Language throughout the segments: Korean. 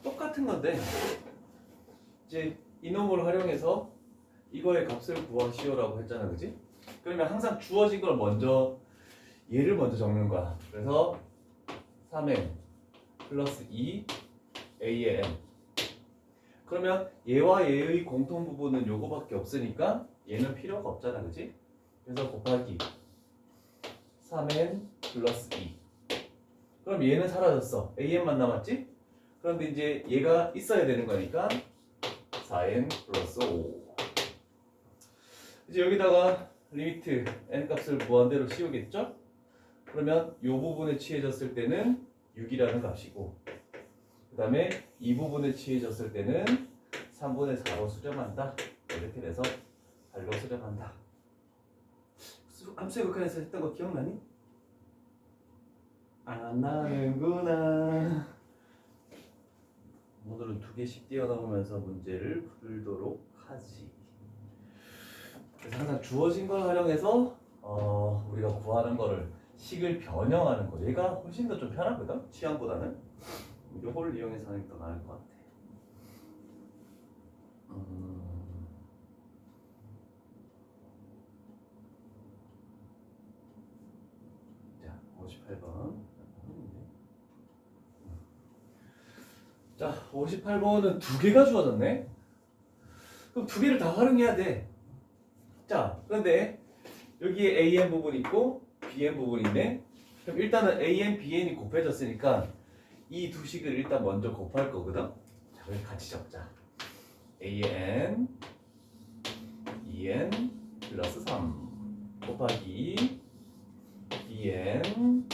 똑같은 건데 이제 이놈을 활용해서 이거의 값을 구하시오라고 했잖아, 그지? 그러면 항상 주어진 걸 먼저 얘를 먼저 적는 거야. 그래서 3n 플러스 2 a의 n. 그러면 얘와 얘의 공통 부분은 요거밖에 없으니까 얘는 필요가 없잖아, 그지? 그래서 곱하기 3n 플러스 2. 그럼 얘는 사라졌어. an만 남았지? 그런데 이제 얘가 있어야 되는 거니까 4n 플러스 5. 이제 여기다가 리미트 n 값을 무한대로 씌우겠죠? 그러면 이 부분에 취해졌을 때는 6이라는 값이고, 그 다음에 이 부분에 취해졌을 때는 3분의 4로 수렴한다. 이렇게 돼서 8로 수렴한다. 함수의 극한에서 했던 거 기억나니? 안 나는구나. 오늘은 2개씩 뛰어넘으면서 문제를 풀도록 하지. 그래서 항상 주어진 걸 활용해서 우리가 구하는 거를 식을 변형하는 거. 얘가 훨씬 더 좀 편하거든? 취향보다는. 요거를 이용해서 하는 게 더 나을 것 같아. 자, 58번. 자, 58번은 2개가 주어졌네? 그럼 2개를 다 활용해야 돼. 자, 그런데 여기에 AN 부분이 있고 BN 부분이 있네. 그럼 일단은 AN, BN이 곱해졌으니까 이 두 식을 일단 먼저 곱할 거거든. 자, 그럼 같이 적자. AN, EN 플러스 3 곱하기 BN,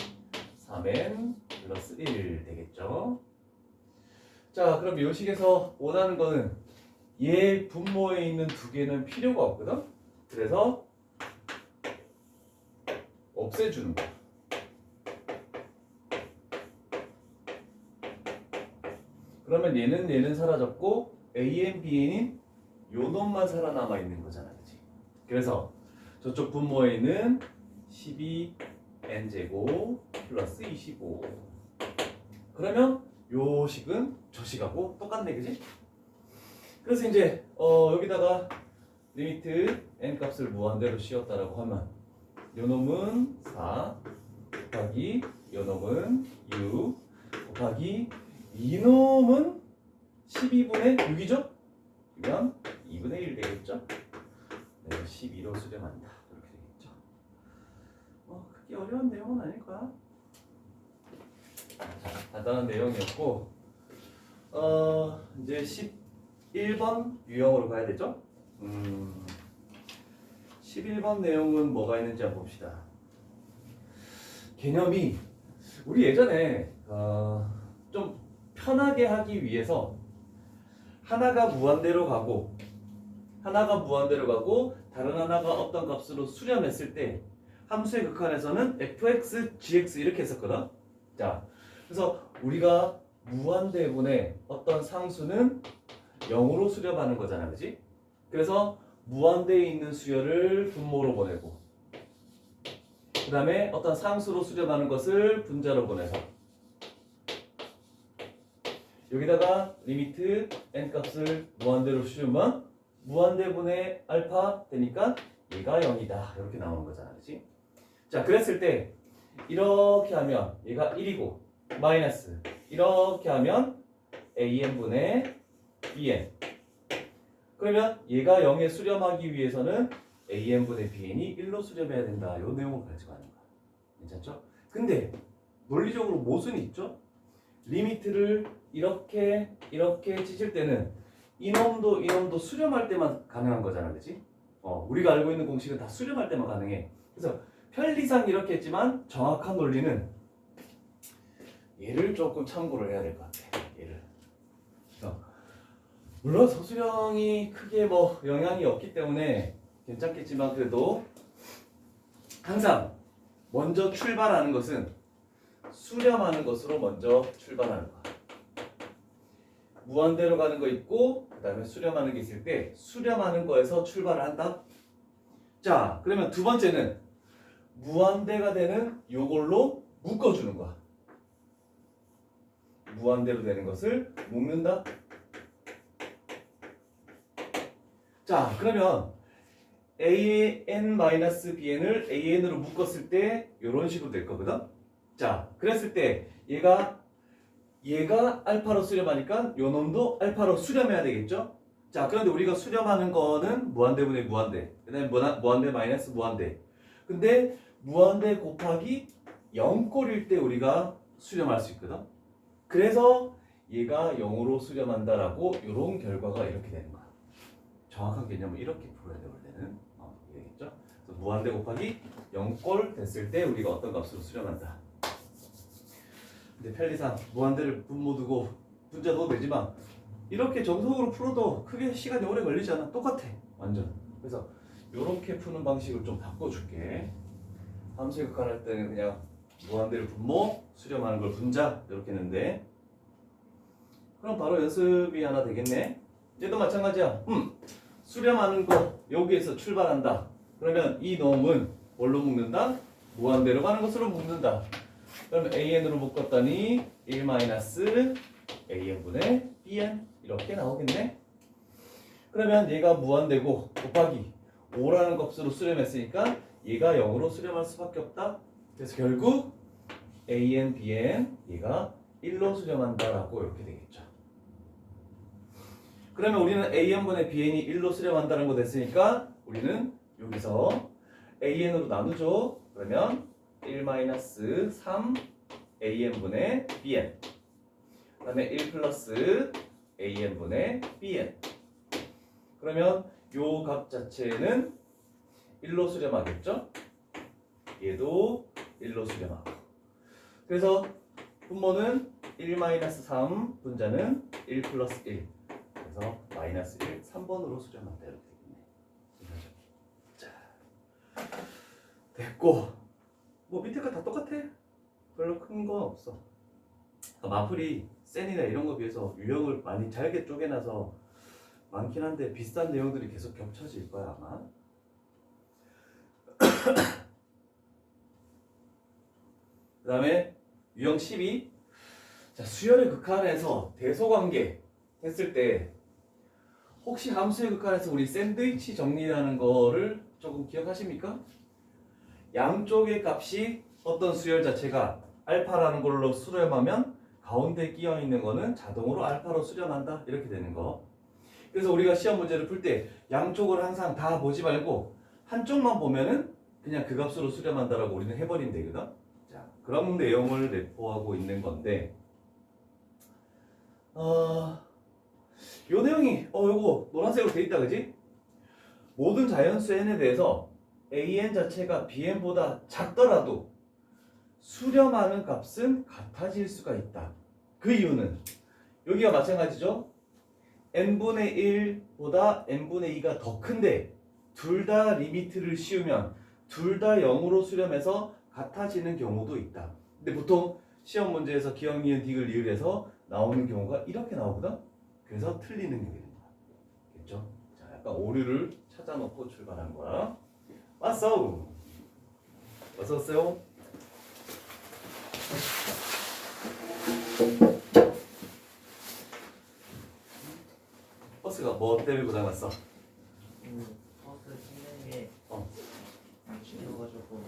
3N 플러스 1 되겠죠. 자, 그럼 이 식에서 원하는 거는 얘 분모에 있는 2개는 필요가 없거든. 그래서 없애주는 거야. 그러면 얘는 사라졌고 AN, BN인 요 놈만 살아남아 있는 거잖아, 그치? 그래서 저쪽 분모에 있는 12n제곱 플러스 25. 그러면 요 식은 저 식하고 똑같네, 그치? 그래서 이제 여기다가 리미트 n 값을 무한대로 씌웠다라고 하면 요 놈은 4 곱하기 요 놈은 6 곱하기 이놈은 12분의 6이죠? 그러면 2분의 1 되겠죠? 네, 12로 수렴한다. 이렇게 되겠죠. 크게 어려운 내용은 아닐 거야. 간단한 내용이었고, 이제 11번 유형으로 가야 되죠? 11번 내용은 뭐가 있는지 한번 봅시다. 개념이 우리 예전에 좀 편하게 하기 위해서 하나가 무한대로 가고 다른 하나가 어떤 값으로 수렴했을 때 함수의 극한에서는 fx, gx 이렇게 했었거든. 자, 그래서 우리가 무한대분의 어떤 상수는 0으로 수렴하는 거잖아, 그지? 그래서 무한대에 있는 수열을 분모로 보내고, 그 다음에 어떤 상수로 수렴하는 것을 분자로 보내서 여기다가 리미트 n 값을 무한대로 씌우면 무한대분의 알파 되니까 얘가 0이다 이렇게 나오는 거잖아, 그치? 자, 그랬을 때 이렇게 하면 얘가 1이고 마이너스 이렇게 하면 an분의 bn. 그러면 얘가 0에 수렴하기 위해서는 an분의 bn이 1로 수렴해야 된다. 이 내용을 가지고 하는 거야. 괜찮죠? 근데 논리적으로 모순이 있죠? 리미트를 이렇게 찢을 때는 이놈도 수렴할 때만 가능한 거잖아, 그치? 우리가 알고 있는 공식은 다 수렴할 때만 가능해. 그래서 편리상 이렇게 했지만 정확한 논리는 얘를 조금 참고를 해야 될 것 같아. 얘를. 물론 소수령이 크게 뭐 영향이 없기 때문에 괜찮겠지만 그래도 항상 먼저 출발하는 것은 수렴하는 것으로 먼저 출발하는 거야. 무한대로 가는 거 있고 그 다음에 수렴하는 게 있을 때 수렴하는 거에서 출발을 한다. 자, 그러면 두 번째는 무한대가 되는 요걸로 묶어주는 거야. 무한대로 되는 것을 묶는다. 자, 그러면 an-bn을 an으로 묶었을 때 이런 식으로 될 거거든. 자, 그랬을 때 얘가 알파로 수렴하니까 요 놈도 알파로 수렴해야 되겠죠? 자, 그런데 우리가 수렴하는 거는 무한대분의 무한대, 그 다음에 무한대 마이너스 무한대. 근데 무한대 곱하기 0꼴일 때 우리가 수렴할 수 있거든. 그래서 얘가 0으로 수렴한다라고 이런 결과가 이렇게 되는 거야. 정확한 개념은 이렇게 풀어야 돼 원래는. 되겠죠? 그래서 무한대 곱하기 0꼴 됐을 때 우리가 어떤 값으로 수렴한다. 근데 편리상 무한대를 분모 두고 분자 넣어도 되지만 이렇게 정석으로 풀어도 크게 시간이 오래 걸리지 않아. 똑같아 완전. 그래서 이렇게 푸는 방식을 좀 바꿔줄게. 함수의 극한할 때는 그냥 무한대를 분모, 수렴하는 걸 분자 이렇게 했는데, 그럼 바로 연습이 하나 되겠네. 얘도 마찬가지야. 수렴하는 거 여기에서 출발한다. 그러면 이 놈은 뭘로 묶는다? 무한대로 가는 것으로 묶는다. 그러면 an으로 묶었더니 1-an분의 bn 이렇게 나오겠네. 그러면 얘가 무한대고 곱하기 5라는 값으로 수렴했으니까 얘가 0으로 수렴할 수밖에 없다. 그래서 결국 an, bn 얘가 1로 수렴한다라고 이렇게 되겠죠. 그러면 우리는 an분의 bn이 1로 수렴한다는 거 됐으니까 우리는 여기서 an으로 나누죠. 그러면 1-3 an분의 bn, 그 다음에 1 플러스 an분의 bn. 그러면 요 값 자체는 1로 수렴하겠죠? 얘도 1로 수렴하고. 그래서 분모는 1-3, 분자는 1 플러스 1. 그래서 마이너스 1, 3번으로 수렴한다 이렇게 되겠네. 자, 됐고, 뭐 밑에 거 다 똑같아. 별로 큰 건 없어. 마플이 센이나 이런 거 비해서 유형을 많이 잘게 쪼개놔서 많긴 한데 비슷한 내용들이 계속 겹쳐질 거야 아마. 그 다음에 유형 12. 자, 수열의 극한에서 대소관계 했을 때 혹시 함수의 극한에서 우리 샌드위치 정리라는 거를 조금 기억하십니까? 양쪽의 값이 어떤 수열 자체가 알파라는 걸로 수렴하면 가운데 끼어 있는 거는 자동으로 알파로 수렴한다 이렇게 되는 거. 그래서 우리가 시험 문제를 풀 때 양쪽을 항상 다 보지 말고 한쪽만 보면은 그냥 그 값으로 수렴한다라고 우리는 해버리면 되거든. 자, 그런 내용을 내포하고 있는 건데, 요 내용이 요거 노란색으로 돼 있다 그지? 모든 자연수 n에 대해서 an 자체가 bn보다 작더라도 수렴하는 값은 같아질 수가 있다. 그 이유는 여기가 마찬가지죠. n분의 1보다 n분의 2가 더 큰데 둘 다 리미트를 씌우면 둘 다 0으로 수렴해서 같아지는 경우도 있다. 근데 보통 시험 문제에서 기억, 니은, 디귿, 리을에서 나오는 경우가 이렇게 나오거든. 그래서 틀리는 게 되는 거야. 됐죠? 자, 약간 오류를 찾아놓고 출발한 거야. 왔어! 어서오세요. 버스가 뭐 때문에 고장났어? 버스 찍는 게 길어가지고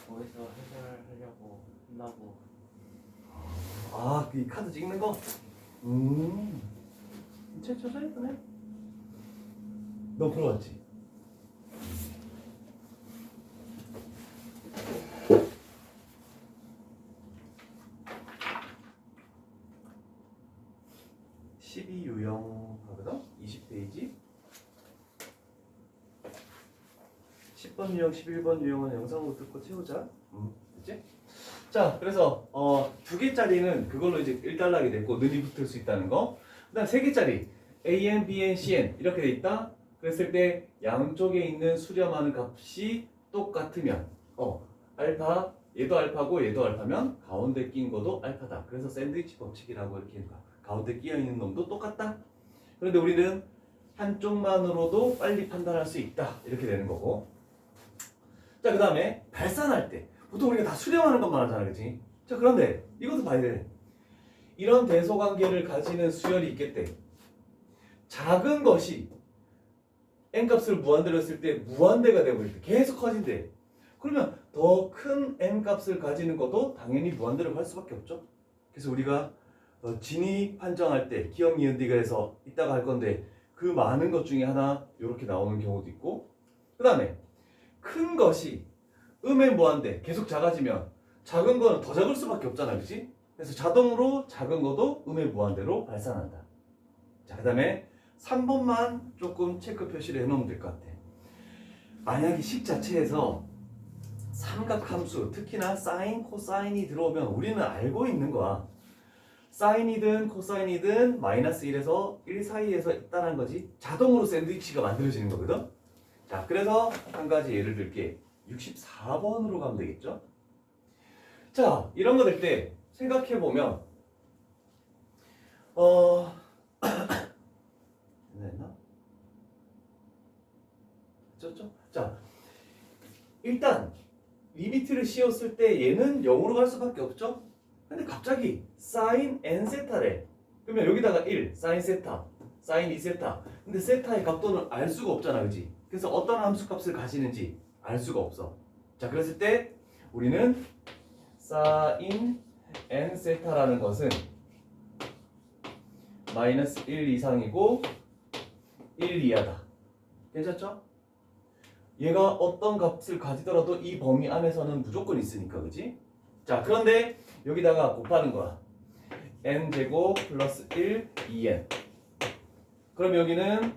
거기서 해결하려고 한다고. 아, 이 카드 찍는 거? 천천히 해보네. 너 불러왔지? 유형 하거든? 20페이지 10번 유형, 11번 유형은 영상으로 듣고 채우자. 됐지? 자, 그래서 두 개짜리는 그걸로 이제 1단락이 됐고 늘이 붙을 수 있다는 거. 그 다음 세 개짜리 AN, BN, CN 이렇게 돼 있다. 그랬을 때 양쪽에 있는 수렴하는 값이 똑같으면 알파, 얘도 알파고 얘도 알파면 가운데 낀 것도 알파다. 그래서 샌드위치 법칙이라고 이렇게 하는 거야. 가운데 끼어 있는 놈도 똑같다. 그런데 우리는 한쪽만으로도 빨리 판단할 수 있다. 이렇게 되는 거고. 자, 그 다음에 발산할 때 보통 우리가 다 수렴하는 것만 하잖아, 그치? 자, 그런데 이것도 봐야 돼. 이런 대소관계를 가지는 수열이 있겠대. 작은 것이 n값을 무한대로 했을 때 무한대가 되버릴 때 계속 커진대. 그러면 더 큰 n값을 가지는 것도 당연히 무한대로 갈 수밖에 없죠. 그래서 우리가 진위 판정할 때 기억 니은디가 해서 이따가 할 건데 그 많은 것 중에 하나 이렇게 나오는 경우도 있고, 그 다음에 큰 것이 음의 무한대 계속 작아지면 작은 거는 더 작을 수밖에 없잖아, 그렇지? 그래서 자동으로 작은 것도 음의 무한대로 발산한다. 자, 그 다음에 3번만 조금 체크 표시를 해놓으면 될 것 같아. 만약 이 식 자체에서 삼각함수, 특히나 사인, 코사인이 들어오면 우리는 알고 있는 거야. 사인이든 코사인이든 마이너스 1에서 1 사이에서 있다는 거지. 자동으로 샌드위치가 만들어지는 거거든. 자, 그래서 한 가지 예를 들게. 64번으로 가면 되겠죠. 자, 이런 거 될 때 생각해보면 됐나? 됐죠? 자, 일단 리미트를 씌웠을 때 얘는 0으로 갈 수밖에 없죠? 근데 갑자기 사인 n 세타래. 그러면 여기다가 1, 사인 세타, 사인 2 세타. 근데 세타의 각도는 알 수가 없잖아, 그지? 그래서 어떤 함수 값을 가지는지 알 수가 없어. 자, 그랬을 때 우리는 사인 n 세타라는 것은 마이너스 1 이상이고 1 이하다. 괜찮죠? 얘가 어떤 값을 가지더라도 이 범위 안에서는 무조건 있으니까, 그지? 자, 그런데 여기다가 곱하는 거야. n제곱 플러스 1 2n. 그럼 여기는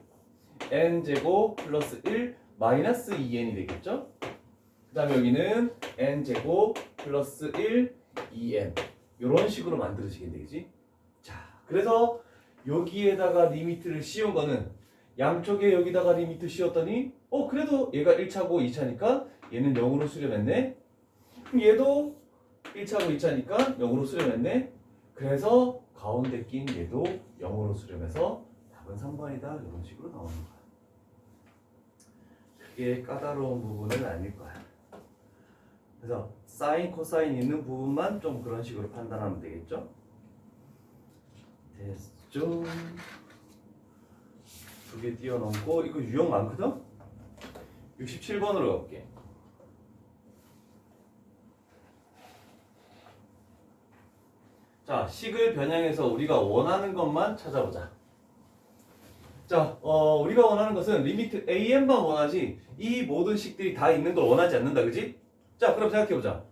n제곱 플러스 1 마이너스 2n이 되겠죠? 그 다음에 여기는 n제곱 플러스 1 2n. 이런 식으로 만들어지겠네, 그지? 자, 그래서 여기에다가 리미트를 씌운 거는 양쪽에 여기다가 리미트 씌웠더니 그래도 얘가 1차고 2차니까 얘는 0으로 수렴했네. 그럼 얘도 1차고 2차니까 0으로 수렴했네. 그래서 가운데 낀 얘도 0으로 수렴해서 답은 3번이다. 이런 식으로 나오는 거야. 그게 까다로운 부분은 아닐 거야. 그래서 사인, 코사인 있는 부분만 좀 그런 식으로 판단하면 되겠죠? 됐죠? 두 개 띄워놓고 이거 유형 많거든? 67번으로 가볼게. 자, 식을 변형해서 우리가 원하는 것만 찾아보자. 자, 우리가 원하는 것은 리미트 AN만 원하지 이 모든 식들이 다 있는 걸 원하지 않는다, 그지? 자, 그럼 생각해보자.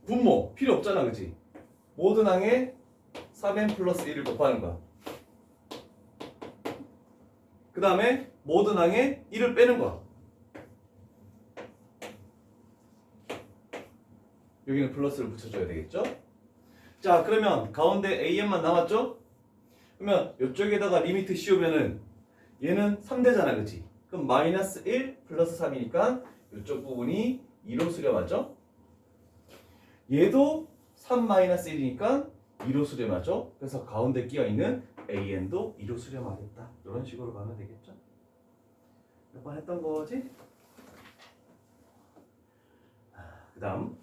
분모 필요 없잖아, 그지? 모든 항에 3n 플러스 1을 곱하는 거야. 그 다음에 모든 항에 1을 빼는 거야. 여기는 플러스를 붙여줘야 되겠죠? 자, 그러면 가운데 AN만 남았죠? 그러면 이쪽에다가 리미트 씌우면은 얘는 3대잖아, 그치? 그럼 마이너스 1 플러스 3이니까 이쪽 부분이 2로 수렴하죠? 얘도 3 마이너스 1이니까 2로 수렴하죠? 그래서 가운데 끼어있는 AN도 2로 수렴하겠다. 이런 식으로 가면 되겠죠? 몇 번 했던 거지? 그 다음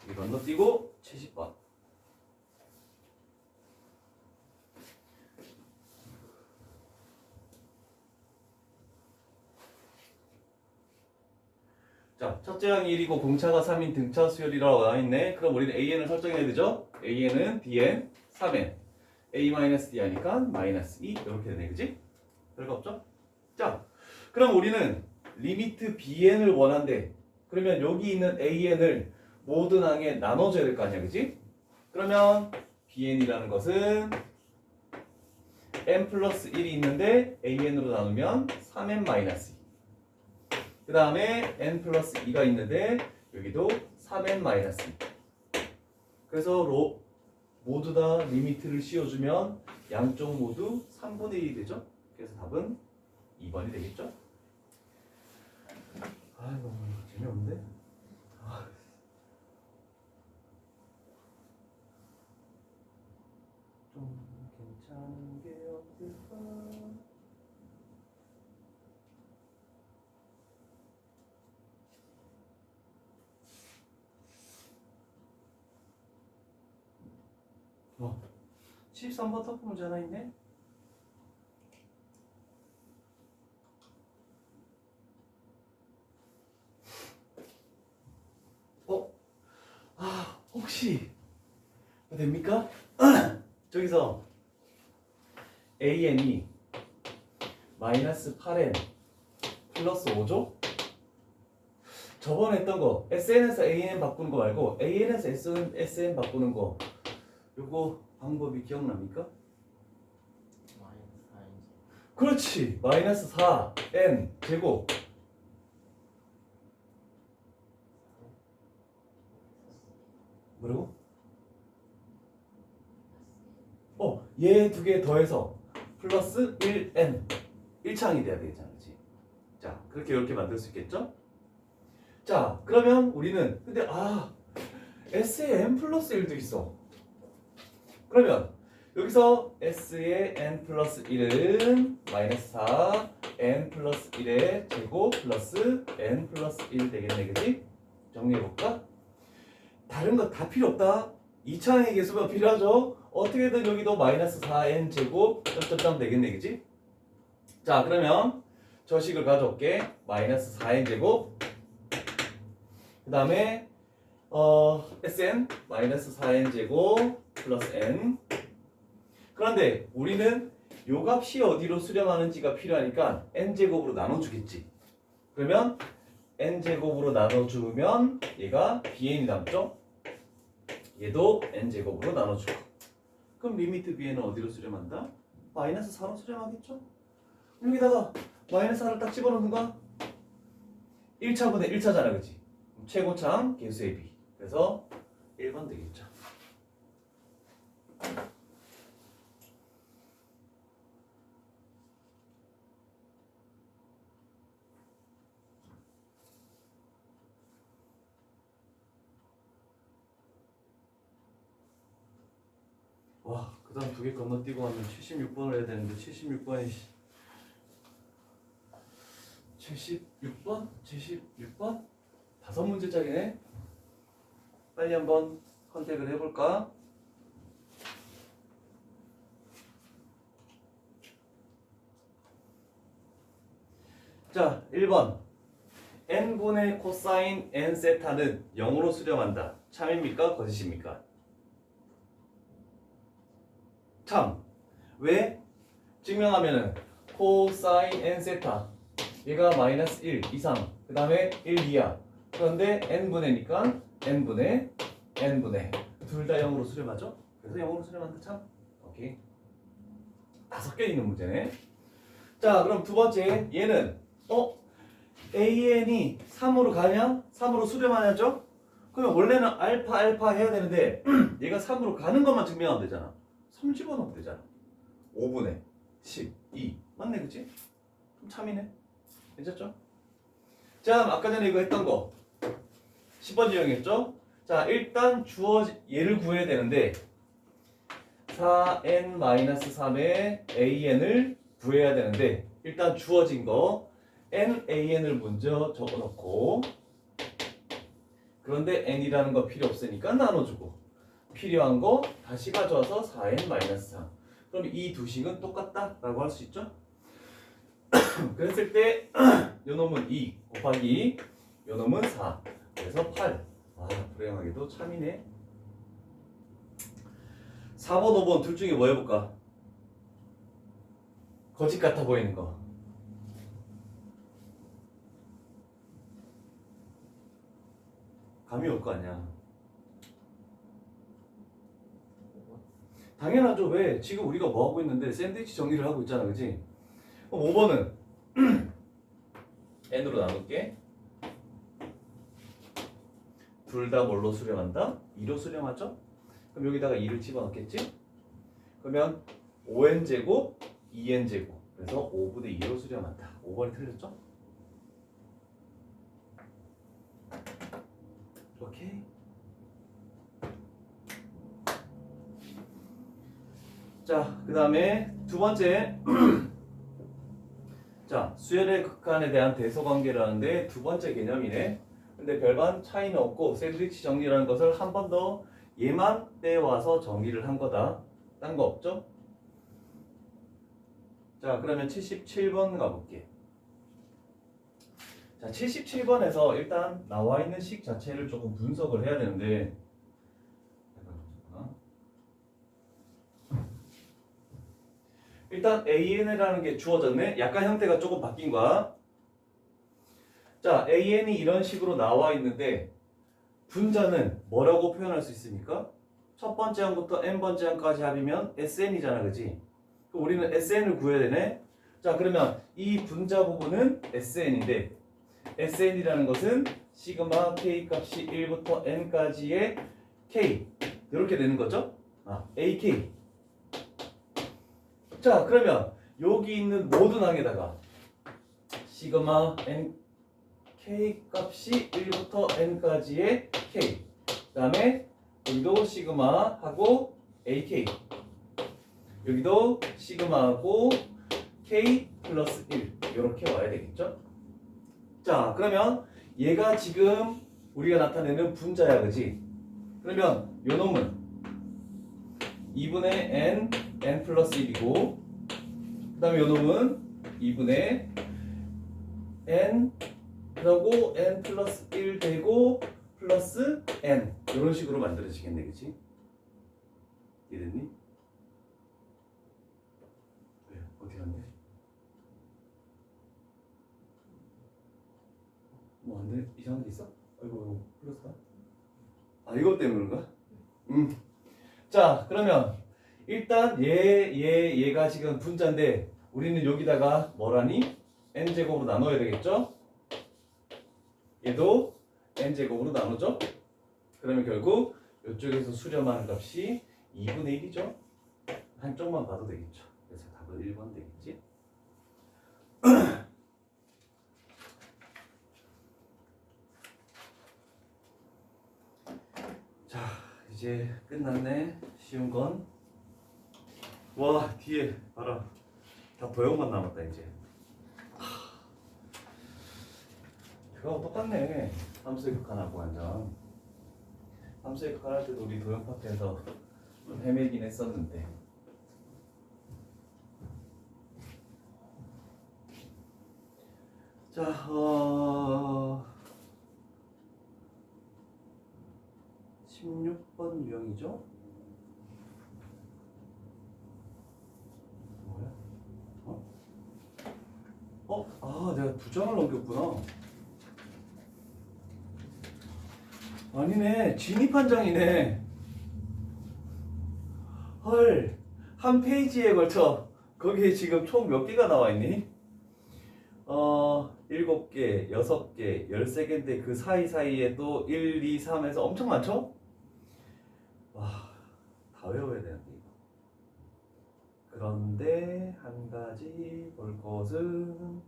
여기 건너뛰고 70번. 자, 첫째 항이 1이고 공차가 3인 등차 수열이라고 나와있네. 그럼 우리는 AN을 설정해야 되죠? AN은 DN, 3N A-D 하니까 마이너스 2 이렇게 되네, 그지? 별거 없죠? 자, 그럼 우리는 리미트 BN을 원한대. 그러면 여기 있는 AN을 모든 항에 나눠줘야 될 거 아니야, 그지? 그러면 BN이라는 것은 n 플러스 1이 있는데 AN으로 나누면 3n 마이너스 2. 그 다음에 n 플러스 2가 있는데 여기도 3n 마이너스 2. 그래서 모두 다 리미트를 씌워주면 양쪽 모두 3분의 1이 되죠? 그래서 답은 2번이 되겠죠? 너무 재미없는데? 좀 괜찮은 게 없을까? 73번 터프 문제 하나 있네. 혹시 됩니까? 저기서 AN이 마이너스 8N 플러스 5죠? 저번에 했던 거 SN에서 AN 바꾸는 거 말고 AN에서 SN 바꾸는 거 요거 방법이 기억납니까? 마이너스 4인지. 그렇지. 마이너스 4N 제곱 뭐라고? 얘 두 개 더해서 플러스 1N 1창이 돼야 되겠잖아. 그치? 자, 그렇게 이렇게 만들 수 있겠죠? 자, 그러면 우리는 근데 S에 N 플러스 1도 있어. 그러면 여기서 S의 N 플러스 1은 마이너스 4 N 플러스 1의 제곱 플러스 N 플러스 1 되겠네. 그치? 정리해볼까? 다른 거 다 필요 없다. 2차의 개수가 필요하죠. 어떻게든 여기도 마이너스 4n 제곱 점점점 되겠네. 그치? 자, 그러면 저 식을 가져올게. 마이너스 4n 제곱 그 다음에 sn 마이너스 4n 제곱 플러스 n. 그런데 우리는 요 값이 어디로 수렴하는지가 필요하니까 n 제곱으로 나눠주겠지. 그러면 n 제곱으로 나눠주면 얘가 bn이 남죠. 얘도 n 제곱으로 나눠주고. 그럼 리미트 bn은 어디로 수렴한다? 마이너스 4로 수렴하겠죠? 여기다가 마이너스 4를 딱 집어넣는 거야. 1차분의 1차잖아, 그치? 최고창 개수의 b. 그래서 1번 되겠죠. 와, 그 다음 두 개 건너뛰고 하면 76번을 해야 되는데 76번이 76번? 76번? 5문제짜리네? 빨리 한번 컨택을 해볼까? 자, 1번 n분의 코사인 n 세타는 0으로 수렴한다. 참입니까? 거짓입니까? 참. 왜? 증명하면은 코사인 n 세타 얘가 마이너스 1 이상 그 다음에 1 이하. 그런데 n분의니까 n분의 둘 다 0으로 수렴하죠? 그래서 0으로 수렴한다. 참. 오케이. 5개 있는 문제네. 자, 그럼 두 번째 얘는 AN이 3으로 가냐? 3으로 수렴하냐죠? 그러면 원래는 알파 해야 되는데 얘가 3으로 가는 것만 증명하면 되잖아. 3 집어넣으면 되잖아. 5분의 12 맞네, 그치? 좀 참이네. 괜찮죠? 자, 아까 전에 이거 했던 거 10번 지형했죠? 자, 일단 얘를 구해야 되는데 4n-3의 an을 구해야 되는데 일단 주어진 거 nan을 먼저 적어놓고 그런데 n이라는 거 필요 없으니까 나눠주고 필요한 거 다시 가져와서 4n-3 그럼 이 두 식은 똑같다 라고 할 수 있죠? 그랬을 때 요 놈은 2 곱하기 요 놈은 4 그래서 8. 불행하게도 참이네. 4번 5번 둘 중에 뭐 해볼까? 거짓 같아 보이는 거. 감이 올 거 아니야. 당연하죠. 왜? 지금 우리가 뭐 하고 있는데 샌드위치 정리를 하고 있잖아, 그치? 그럼 5번은 n으로 나눌게. 둘 다 뭘로 수렴한다? 2로 수렴하죠? 그럼 여기다가 2를 집어넣겠지? 그러면 5n제곱, 2n제곱 그래서 5분의 2로 수렴한다. 5번이 틀렸죠? 오케이. 자, 그 다음에 두 번째 자, 수열의 극한에 대한 대소관계라는데 두 번째 개념이네. 근데 별반 차이는 없고 샌드위치 정리라는 것을 한 번 더 얘만 빼와서 정리를 한 거다. 딴 거 없죠? 자, 그러면 77번 가볼게. 자, 77번에서 일단 나와 있는 식 자체를 조금 분석을 해야 되는데, 일단 AN이라는 게 주어졌네. 약간 형태가 조금 바뀐 거야. 자, AN이 이런 식으로 나와 있는데 분자는 뭐라고 표현할 수 있습니까? 첫 번째 항부터 n번째 항까지 합이면 SN이잖아, 그지? 그럼 우리는 SN을 구해야 되네. 자, 그러면 이 분자 부분은 SN인데 SN이라는 것은 시그마 K 값이 1부터 n까지의 K 이렇게 되는 거죠? AK. 자, 그러면 여기 있는 모든 항에다가 시그마 n K 값이 1부터 n까지의 K, 그 다음에 여기도 시그마하고 AK, 여기도 시그마하고 K 플러스 1 이렇게 와야 되겠죠? 자, 그러면 얘가 지금 우리가 나타내는 분자야, 그지? 그러면 요 놈은 2분의 n 플러스 1이고, 그 다음에 요 놈은 2분의 n 그리고 n 플러스 1 되고 플러스 n 이런 식으로 만들어지겠네, 그치? 이해됐니? 왜? 어디 갔네? 뭐 안 돼? 이상한 게 있어? 아이고, 플러스다. 이것 때문인가? 자, 그러면 일단 얘가 지금 분자인데 우리는 여기다가 뭐라니? n제곱으로 나눠야 되겠죠? 얘도 n제곱으로 나누죠? 그러면 결국 이쪽에서 수렴하는 값이 2분의 1이죠? 한쪽만 봐도 되겠죠? 그래서 답은 1번 되겠지? 자, 이제 끝났네. 쉬운 건. 와, 뒤에 봐라. 다 도형만 남았다 이제. 그거하고 똑같네. 함수의 극한하고 완전. 함수의 극한 할 때도 우리 도형 파트에서 좀 헤매긴 했었는데. 자, 16번 유형이죠? 뭐야? 내가 두 장을 넘겼구나. 아니네, 진입한 장이네. 헐, 한 페이지에 걸쳐 거기에 지금 총 몇 개가 나와 있니? 7개, 6개, 13개인데 그 사이사이에 또 1, 2, 3에서 엄청 많죠? 와, 다 외워야 되는데 이거. 그런데 한 가지 볼 것은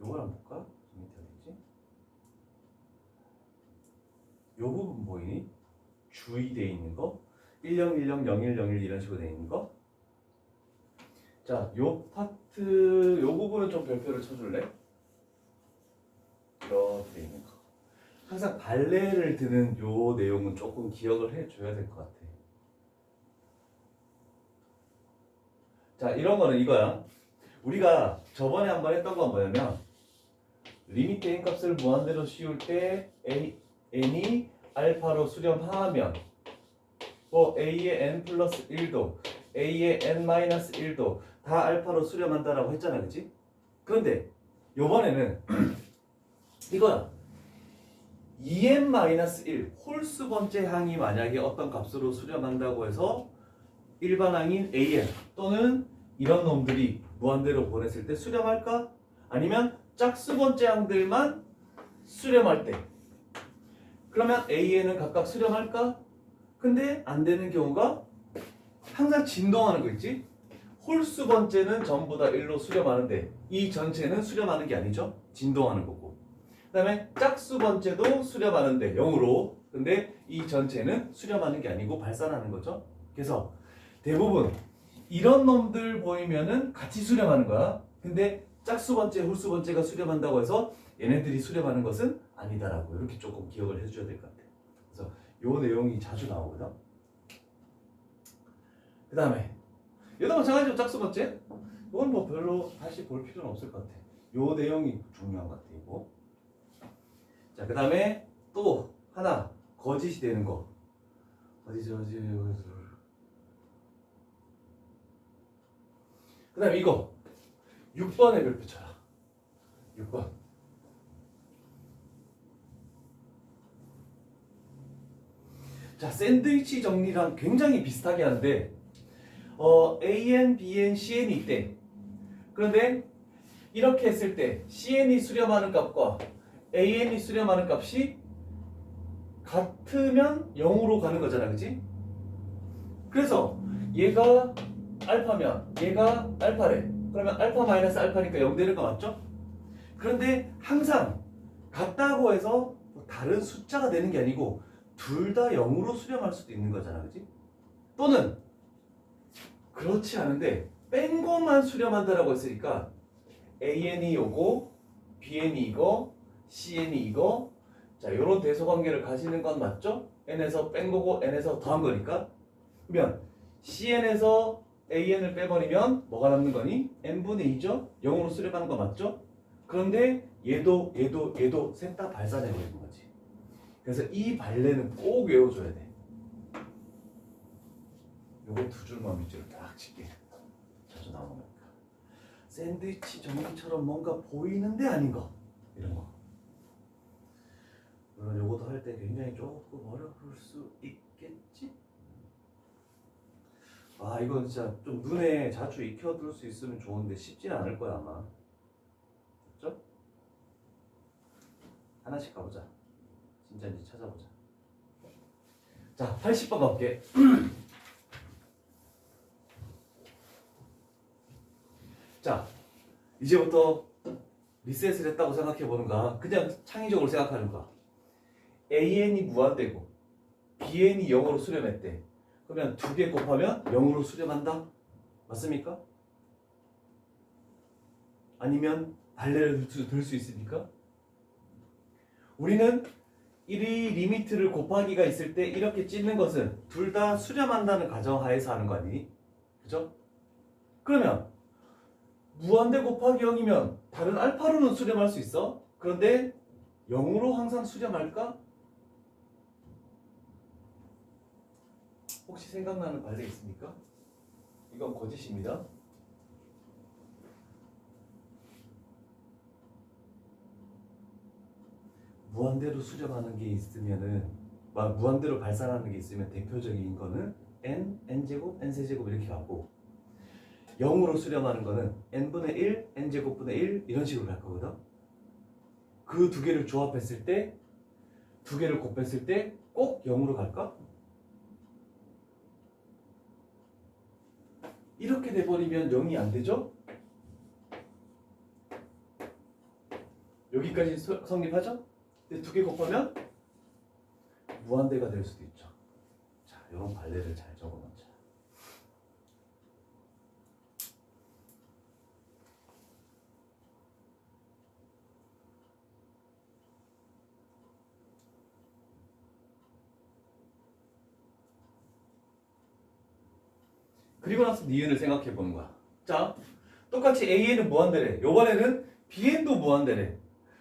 요걸 한번 볼까? 좀 밑에 어딨지? 요 부분 보이니? 주의되어 있는 거 1010, 0101 이런 식으로 되어 있는 거. 자, 요 파트, 요 부분은 좀 별표를 쳐줄래? 이렇게 되어 있는 거. 항상 발레를 드는 요 내용은 조금 기억을 해줘야 될 것 같아. 자, 이런 거는 이거야. 우리가 저번에 한번 했던 건 뭐냐면 리미트 n 값을 무한대로 씌울 때 n이 알파로 수렴하면 뭐 a의 n 플러스 1도 a의 n 마이너스 1도 다 알파로 수렴한다라고 했잖아, 그치? 그런데 요번에는 이거야. 2n-1 홀수 번째 항이 만약에 어떤 값으로 수렴한다고 해서 일반 항인 an 또는 이런 놈들이 무한대로 보냈을 때 수렴할까? 아니면 짝수 번째 항들만 수렴할 때 그러면 an은 각각 수렴할까? 근데 안 되는 경우가 항상 진동하는 거 있지? 홀수 번째는 전부 다 1로 수렴하는데 이 전체는 수렴하는 게 아니죠? 진동하는 거고. 그 다음에 짝수 번째도 수렴하는데 0으로. 근데 이 전체는 수렴하는 게 아니고 발산하는 거죠. 그래서 대부분 이런 놈들 보이면은 같이 수렴하는 거야. 근데 짝수 번째, 홀수 번째가 수렴한다고 해서 얘네들이 수렴하는 것은 아니다라고 이렇게 조금 기억을 해줘야 될 것 같아. 그래서 요 내용이 자주 나오거든. 그 다음에 얘도 마찬가지로 짝수 번째. 이건 뭐 별로 다시 볼 필요는 없을 것 같아. 요 내용이 중요한 것 같아. 이거. 자, 그 다음에 또 하나 거짓이 되는 거. 어디지? 그 다음에 이거 6번의 별표 쳐라. 6번. 자, 샌드위치 정리랑 굉장히 비슷하게 하는데 AN, BN, CN이 있대. 그런데 이렇게 했을 때 CN이 수렴하는 값과 AN이 수렴하는 값이 같으면 0으로 가는 거잖아, 그치? 그래서 얘가 알파면 얘가 알파래. 그러면 알파 마이너스 알파니까 0 되는 거 맞죠? 그런데 항상 같다고 해서 다른 숫자가 되는 게 아니고 둘 다 0으로 수렴할 수도 있는 거잖아, 그치? 또는 그렇지 않은데 뺀 것만 수렴한다라고 했으니까 AN이 요거, BN이 이거, CN이 이거. 자, 요런 대소관계를 가지는 건 맞죠? N에서 뺀 거고 N에서 더한 거니까. 그러면 CN에서 AN을 빼버리면 뭐가 남는 거니? N분의 2죠? 0으로 수렴하는 거 맞죠? 그런데 얘도 셋 다 발산해버리는 거지. 그래서 이 발레는 꼭 외워줘야 돼. 요거 두 줄만 밑줄을 딱 칠게. 자주 나오는 거니까. 샌드위치 정리처럼 뭔가 보이는데 아닌 거. 이런 거. 물론 요것도 할 때 굉장히 조금 어려울 수 있겠지? 아, 이건 진짜 좀 눈에 자주 익혀둘 수 있으면 좋은데 쉽지는 않을 거야 아마. 됐죠? 하나씩 가보자. 진짜인지 찾아보자. 자, 80번 가볼게. 자, 이제부터 리셋을 했다고 생각해보는가? 그냥 창의적으로 생각하는가? AN이 무한대고 BN이 0으로 수렴했대. 그러면 두 개 곱하면 0으로 수렴한다? 맞습니까? 아니면 발레를 들 수 있습니까? 우리는 이 리미트를 곱하기가 있을 때 이렇게 찢는 것은 둘 다 수렴한다는 가정하에서 하는 거 아니니? 그죠? 그러면 무한대 곱하기 0이면 다른 알파로는 수렴할 수 있어? 그런데 0으로 항상 수렴할까? 혹시 생각나는 발레 있습니까? 이건 거짓입니다. 무한대로 수렴하는 게 있으면은 무한대로 발산하는 게 있으면 대표적인 거는 n, n제곱, n세제곱 이렇게 가고 0으로 수렴하는 거는 n분의 1, n제곱분의 1 이런 식으로 갈 거거든. 그 두 개를 조합했을 때 두 개를 곱했을 때 꼭 0으로 갈까? 이렇게 돼버리면 0이 안 되죠? 여기까지 성립하죠? 근데 두 개 곱하면 무한대가 될 수도 있죠. 자, 이런 발레를 잘 적어놓자. 그리고 나서 니은을 생각해 보는 거야. 자, 똑같이 AN은 무한대래. 요번에는 BN도 무한대래.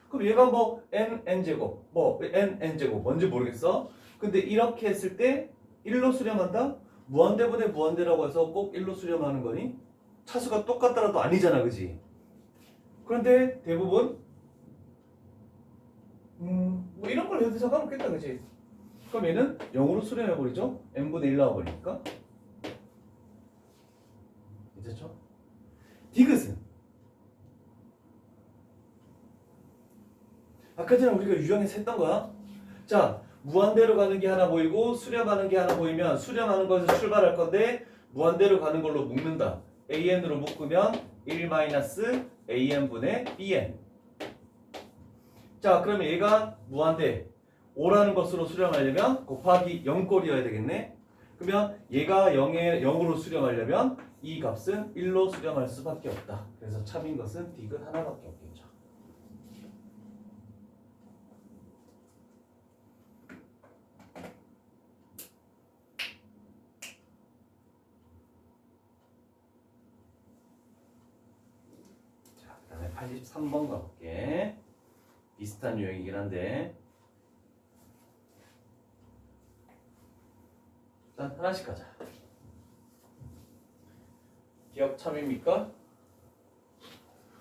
그럼 얘가 뭐 n제곱, 뭐 n제곱 뭔지 모르겠어. 근데 이렇게 했을 때 1로 수렴한다? 무한대분의 무한대라고 해서 꼭 1로 수렴하는 거니? 차수가 똑같더라도 아니잖아, 그지? 그런데 대부분 뭐 이런 걸 해도 상관없겠다, 그지? 그럼 얘는 0으로 수렴해버리죠? n분의 1 나와버리니까. 괜찮죠? 디귿은 아까 전에 우리가 유형에서 했던 거야. 자, 무한대로 가는 게 하나 보이고 수렴하는 게 하나 보이면 수렴하는 것에서 출발할 건데 무한대로 가는 걸로 묶는다. AN으로 묶으면 1-AN분의 BN. 자, 그러면 얘가 무한대 5라는 것으로 수렴하려면 곱하기 0꼴이어야 되겠네. 그러면 얘가 0으로 수렴하려면 이 값은 1로 수렴할 수밖에 없다. 그래서 참인 것은 디귿 하나밖에 없겠죠. 자, 그 다음에 83번 가볼게. 비슷한 유형이긴 한데 일단 하나씩 가자. 기억 참입니까?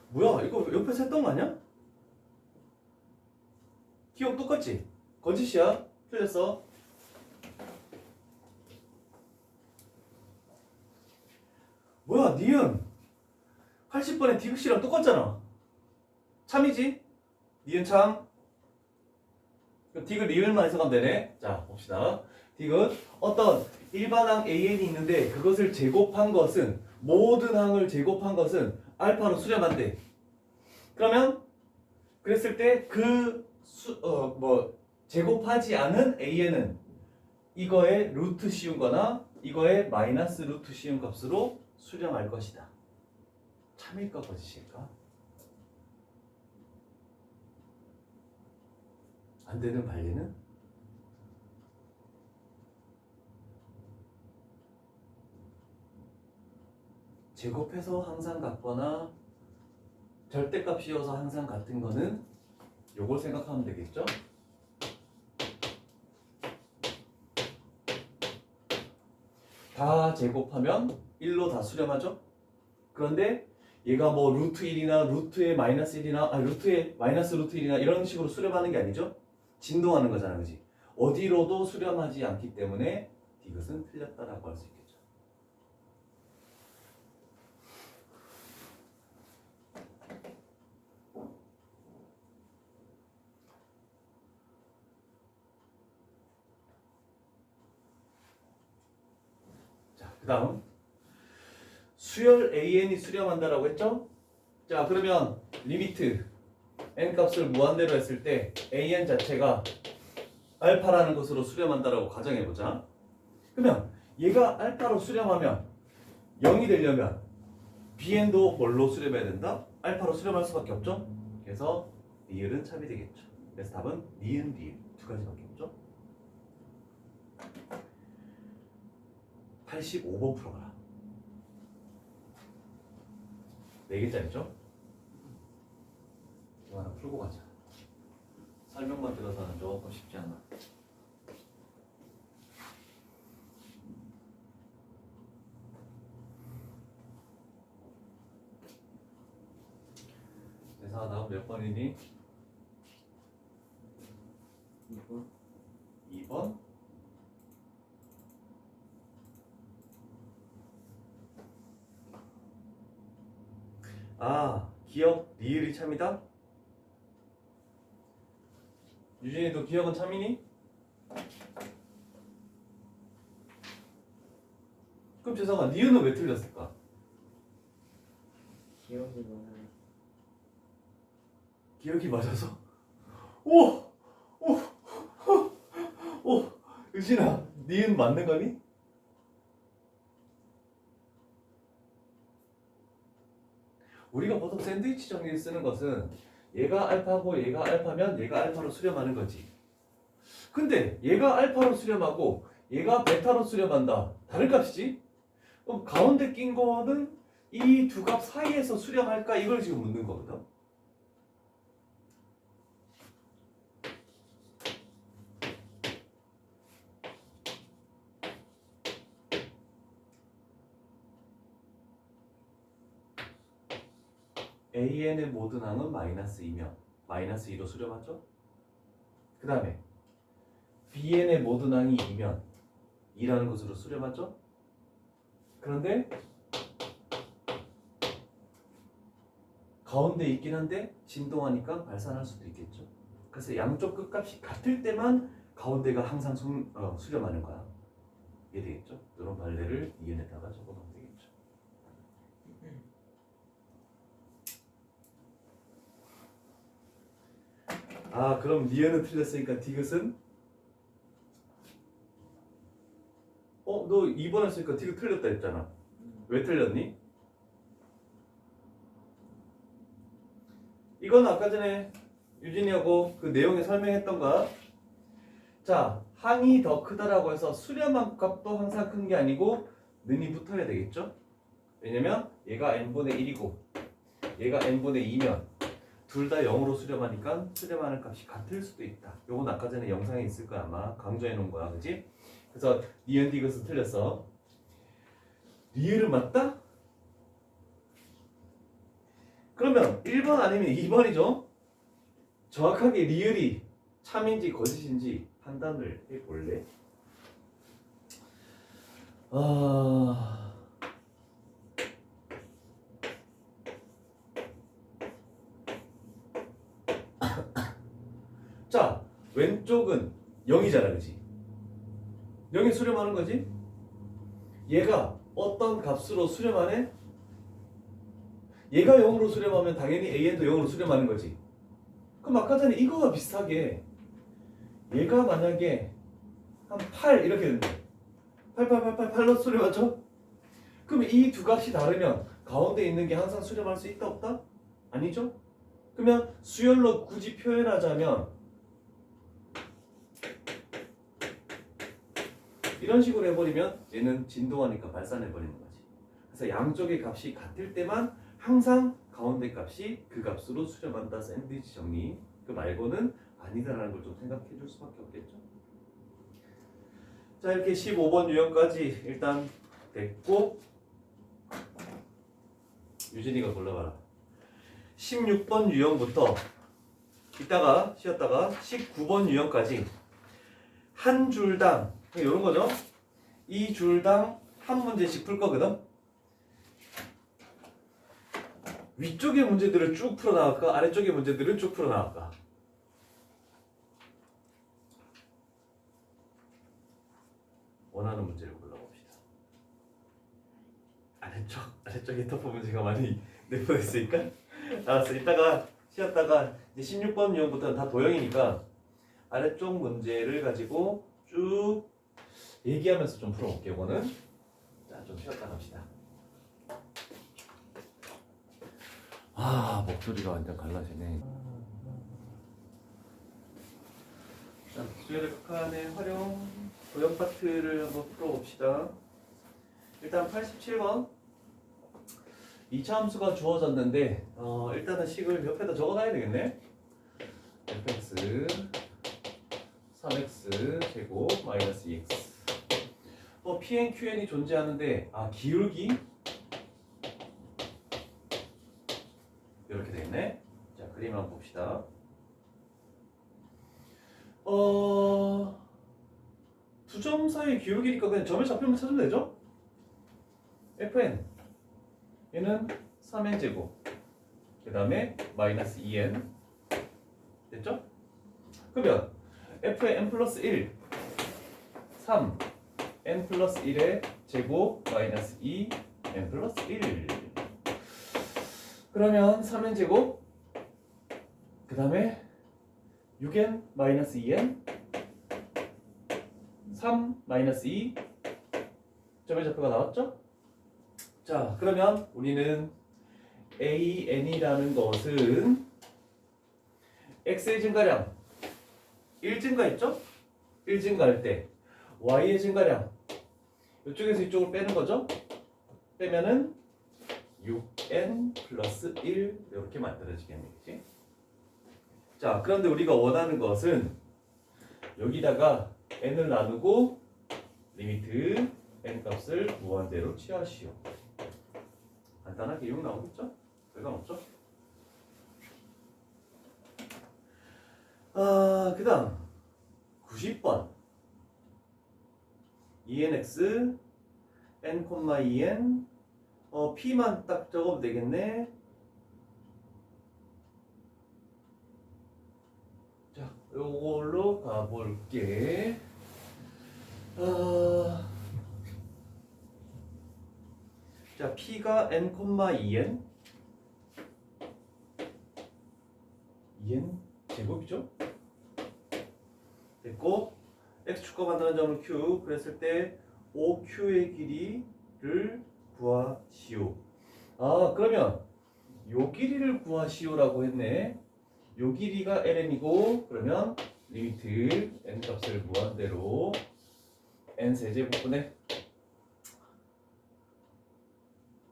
뭐야 이거 옆에서 했던 거 아니야? 기억 똑같지? 거짓이야? 틀렸어? 뭐야 니은 80번에 디귿이랑 똑같잖아. 참이지? 니은 참. 그럼 디귿 리을만 해석하면 되네. 자 봅시다. 디귿 어떤 일반항 AN이 있는데 그것을 제곱한 것은 모든 항을 제곱한 것은 알파로 수렴한대. 그러면 그랬을 때 그 제곱하지 않은 AN은 이거의 루트 씌운 거나 이거의 마이너스 루트 씌운 값으로 수렴할 것이다. 참일까 거짓일까? 안 되는 반례는? 제곱해서 항상 같거나 절대값이어서 항상 같은 거는 요걸 생각하면 되겠죠? 다 제곱하면 1로 다 수렴하죠? 그런데 얘가 뭐 루트 1이나 루트의 마이너스 1이나 루트의 마이너스 루트 1이나 이런 식으로 수렴하는 게 아니죠? 진동하는 거잖아, 그지? 어디로도 수렴하지 않기 때문에 디귿은 틀렸다라고 할 수 있겠죠. 자, 그 다음 수열 AN이 수렴한다라고 했죠? 자, 그러면 리미트 n 값을 무한대로 했을 때 AN 자체가 알파라는 것으로 수렴한다라고 가정해보자. 그러면 얘가 알파로 수렴하면 0이 되려면 BN도 뭘로 수렴해야 된다? 알파로 수렴할 수밖에 없죠? 그래서 리을은 참이 되겠죠. 그래서 답은 니은, 리을 두 가지밖에 없죠. 85번 풀어봐라. 4개짜리죠? 이거 하나 풀고 가자. 설명만 들어서는 조금 쉽지 않아. 대사 다음 몇 번이니? 2번 2번? 아, 기억 리을이 참이다? 유진이도 기억은 참이니? 그럼 죄송한 니은은 왜 틀렸을까? 기억이 너무 기억이 맞아서? 오! 오! 오! 유진아, 니은 맞는 거니? 우리가 보통 샌드위치 정리를 쓰는 것은 얘가 알파고 얘가 알파면 얘가 알파로 수렴하는 거지. 근데 얘가 알파로 수렴하고 얘가 베타로 수렴한다. 다른 값이지? 그럼 가운데 낀 거는 이 두 값 사이에서 수렴할까? 이걸 지금 묻는 거거든. AN의 모든 항은 마이너스 2면 마이너스 2로 수렴하죠? 그 다음에 BN의 모든 항이 2면 2라는 것으로 수렴하죠? 그런데 가운데 있긴 한데 진동하니까 발산할 수도 있겠죠. 그래서 양쪽 끝값이 같을 때만 가운데가 항상 수렴하는 거야. 이해되겠죠? 이런 발레를 이해내다가 적어놓으면 되겠죠. 아, 그럼 니은은 틀렸으니까 디귿은? 너 2번 했으니까 디귿 틀렸다 했잖아. 왜 틀렸니? 이건 아까 전에 유진이하고 그 내용에 설명했던 거야. 자, 항이 더 크다라고 해서 수렴한 값도 항상 큰 게 아니고 는이 붙어야 되겠죠? 왜냐면 얘가 n분의 1이고 얘가 n분의 2면 둘 다 0으로 수렴하니까 수렴하는 값이 같을 수도 있다. 요건 아까 전에 영상에 있을 거야. 아마 강조해 놓은 거야. 그지? 그래서 니은 디귿은 틀렸어. 리을은 맞다? 그러면 1번 아니면 2번이죠? 정확하게 리을이 참인지 거짓인지 판단을 해볼래? 자, 왼쪽은 0이잖아, 그치? 0에 수렴하는 거지? 얘가 어떤 값으로 수렴하네? 얘가 0으로 수렴하면 당연히 AN도 0으로 수렴하는 거지. 그럼 아까 전에 이거와 비슷하게 얘가 만약에 한 8 이렇게 된다. 8로 수렴하죠? 그러면 이 두 값이 다르면 가운데 있는 게 항상 수렴할 수 있다 없다? 아니죠? 그러면 수열로 굳이 표현하자면 이런 식으로 해버리면 얘는 진동하니까 발산해버리는 거지. 그래서 양쪽의 값이 같을 때만 항상 가운데 값이 그 값으로 수렴한다. 샌드위치 정리. 그 말고는 아니다라는 걸 좀 생각해 줄 수밖에 없겠죠. 자, 이렇게 15번 유형까지 일단 됐고 유진이가 골라봐라. 16번 유형부터 이따가 쉬었다가 19번 유형까지 한 줄당 이런 거죠. 이 줄당 한 문제씩 풀 거거든. 위쪽의 문제들을 쭉 풀어 나갈까? 아래쪽의 문제들을 쭉 풀어 나갈까? 원하는 문제를 골라봅시다. 아래쪽에 터프 문제가 많이 내보냈으니까 알았어. 이따가 쉬었다가 이제 16번 유형부터는 다 도형이니까 아래쪽 문제를 가지고 쭉 얘기하면서 좀 풀어볼게요. 이거는 자, 좀 쉬었다 갑시다. 목소리가 완전 갈라지네. 자, 수열의 극한의 활용 도형 파트를 한번 풀어봅시다. 일단 87번 2차 함수가 주어졌는데 일단은 식을 옆에다 적어놔야 되겠네. fx 3x 제곱 마이너스 2x pn qn이 존재하는데 기울기 이렇게 되겠네. 자, 그림 한번 봅시다. 두 점 사이의 기울기니까 그냥 점의 좌표만 찾으면 되죠? fn 얘는 3n 제곱 그 다음에 마이너스 2n 됐죠? 그러면 f의 n 플러스 1 3 n 플러스 1의 제곱 마이너스 2 n 플러스 1 그러면 3n 제곱 그 다음에 6n 마이너스 2n 3 마이너스 2 점의 좌표가 나왔죠? 자, 그러면 우리는 AN이라는 것은 X의 증가량 1 증가했죠? 1 증가할 때 Y의 증가량 이쪽에서 이쪽을 빼는 거죠? 빼면은 6n 플러스 1 이렇게 만들어지겠네, 그치? 자, 그런데 우리가 원하는 것은 여기다가 n을 나누고 리미트 n 값을 무한대로 취하시오. 간단하게 6 나오겠죠? 별건 없죠? 그 다음 90번 2nx n, 2n p만 딱 적으면 되겠네. 자, 요걸로 가볼게. 자, p가 n, 2n 2n 제곱이죠? 됐고 x축과 만나는 점을 q 그랬을 때 OQ의 길이를 구하시오. 아, 그러면 요 길이를 구하시오라고 했네. 요 길이가 ln이고, 그러면 리미트 n 값을 무한대로 n 세제곱분에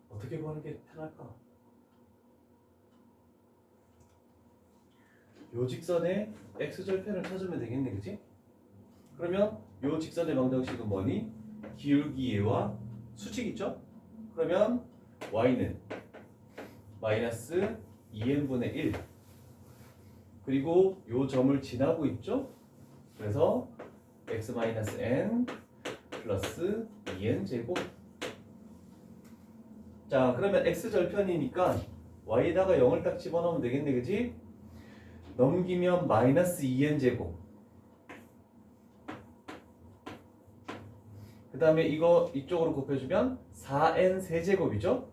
어떻게 구하는 게 편할까? 요 직선의 x절편을 찾으면 되겠네, 그치? 그러면 요 직선의 방정식은 뭐니? 기울기와 수직 있죠? 그러면 y는 마이너스 2n분의 1, 그리고 요 점을 지나고 있죠? 그래서 x-n 플러스 2n 제곱. 자, 그러면 x절편이니까 y에다가 0을 딱 집어넣으면 되겠네, 그치? 넘기면 마이너스 2n 제곱. 그 다음에 이거 이쪽으로 곱해주면 4n 세제곱이죠?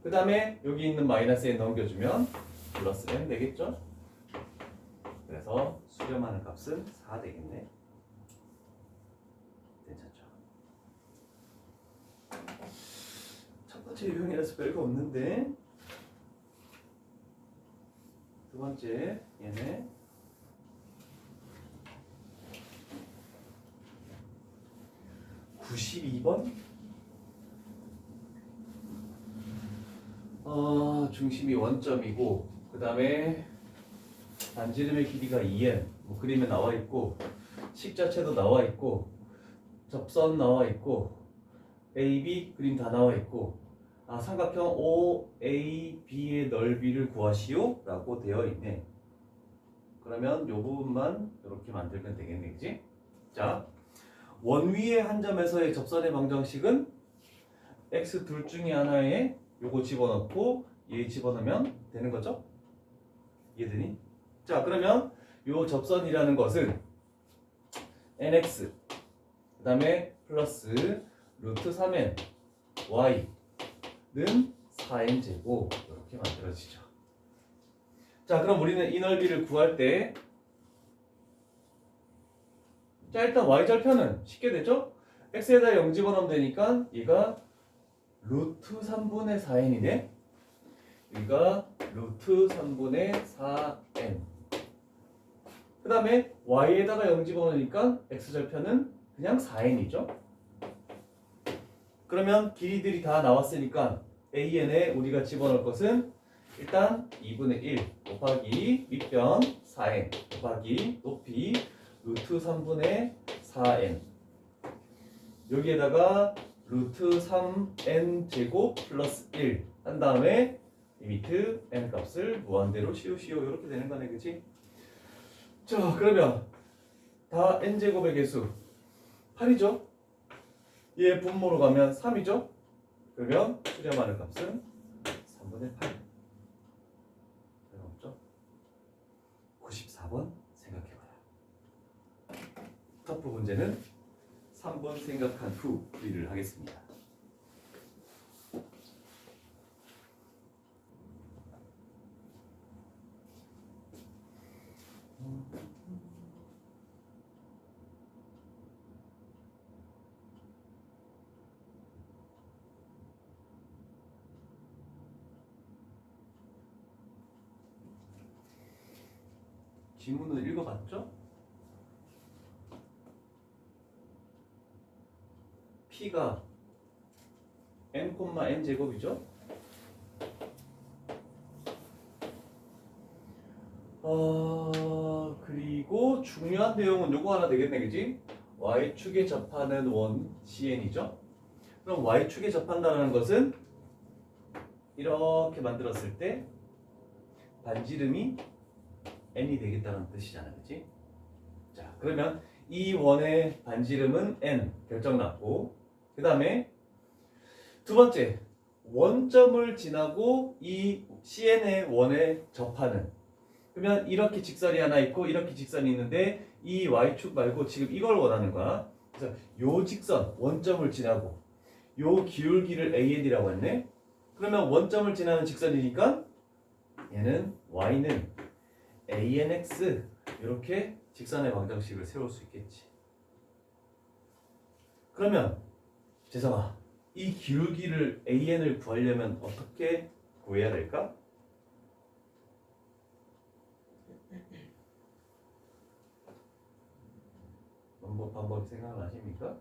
그 다음에 여기 있는 마이너스 n 넘겨주면 플러스 n 되겠죠? 그래서 수렴하는 값은 4 되겠네. 괜찮죠? 첫 번째 유형이라서 별거 없는데, 두 번째 얘네 (92번) 중심이 원점이고, 그 다음에 반지름의 길이가 2n, 뭐 그림에 나와 있고, 식 자체도 나와 있고, 접선 나와 있고, AB 그림 다 나와 있고, 삼각형 OAB의 넓이를 구하시오 라고 되어 있네. 그러면 요 부분만 이렇게 만들면 되겠네, 그지? 자, 원위의 한 점에서의 접선의 방정식은 x 둘 중에 하나에 요거 집어넣고 얘 집어넣으면 되는 거죠? 이해되니? 자, 그러면 요 접선이라는 것은 nx 그 다음에 플러스 루트 3n y는 4n 제곱 이렇게 만들어지죠. 자, 그럼 우리는 이 넓이를 구할 때, 자, 일단 y절편은 쉽게 되죠? x에다 0 집어넣으면 되니까 얘가 루트 3분의 4n이네. 여기가 루트 3분의 4n. 그 다음에 y에다가 0 집어넣으니까 x절편은 그냥 4n이죠. 그러면 길이들이 다 나왔으니까 an에 우리가 집어넣을 것은 일단 2분의 1 곱하기 밑변 4n 곱하기 높이 루트 3분의 4n, 여기에다가 루트 3n 제곱 플러스 1 한 다음에 리미트 n 값을 무한대로 씌우시오. 이렇게 되는 거네, 그치? 자, 그러면 다 n 제곱의 개수 8이죠? 얘 분모로 가면 3이죠? 그러면 수렴하는 값은 3분의 8. 없죠? 94번 생각해봐라. 터프 문제는 3번 생각한 후 풀이를 하겠습니다. 지문을 읽어봤죠? P가 n, n 제곱이죠? 그리고 중요한 내용은 요거 하나 되겠네, 그지? y축에 접하는 원 cn이죠? 그럼 y축에 접한다는 것은 이렇게 만들었을 때 반지름이 n이 되겠다는 뜻이잖아, 그치? 자, 그러면 이 원의 반지름은 n 결정났고, 그 다음에 두 번째, 원점을 지나고 이 cn의 원에 접하는, 그러면 이렇게 직선이 하나 있고 이렇게 직선이 있는데 이 y축 말고 지금 이걸 원하는 거야. 그래서 요 직선 원점을 지나고 요 기울기를 an이라고 했네. 그러면 원점을 지나는 직선이니까 얘는 y는 anx 이렇게 직선의 방정식을 세울 수 있겠지. 그러면 재성아, 이 기울기를 AN을 구하려면 어떻게 구해야 될까? 방법이 생각나십니까?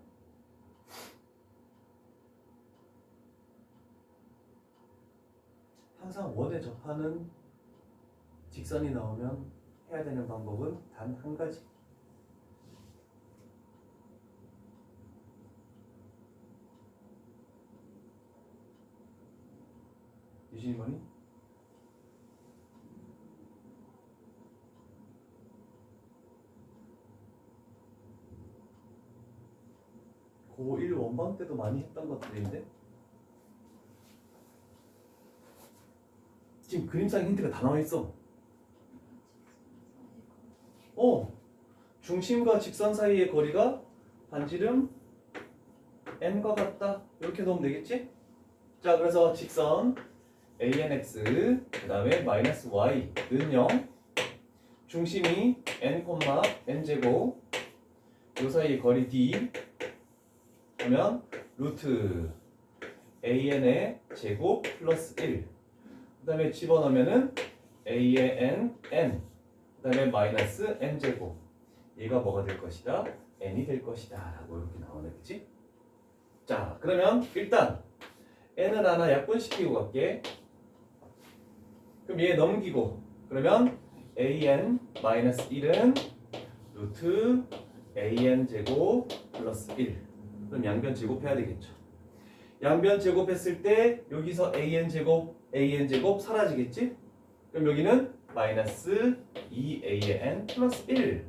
항상 원에 접하는 직선이 나오면 해야 되는 방법은 단 한 가지. 유진이 뭐니? 고1 원방 때도 많이 했던 것들인데 지금 그림상 힌트가 다 나와 있어. 중심과 직선 사이의 거리가 반지름 n과 같다. 이렇게 넣으면 되겠지? 자, 그래서 직선 anx 그 다음에 마이너스 y는 0, 중심이 n, n제곱, 요 사이의 거리 d 하면 루트 an의 제곱 플러스 1, 그 다음에 집어넣으면은 a의 n, 그 다음에 마이너스 n제곱, 얘가 뭐가 될 것이다? n이 될 것이다 라고 이렇게 나오네, 그치? 자, 그러면 일단 n을 하나 약분시키고 갈게. 그럼 얘 넘기고, 그러면 an 마이너스 1은 루트 an 제곱 플러스 1. 그럼 양변 제곱해야 되겠죠. 양변 제곱했을 때 여기서 an 제곱 사라지겠지? 그럼 여기는 마이너스 2an 플러스 1.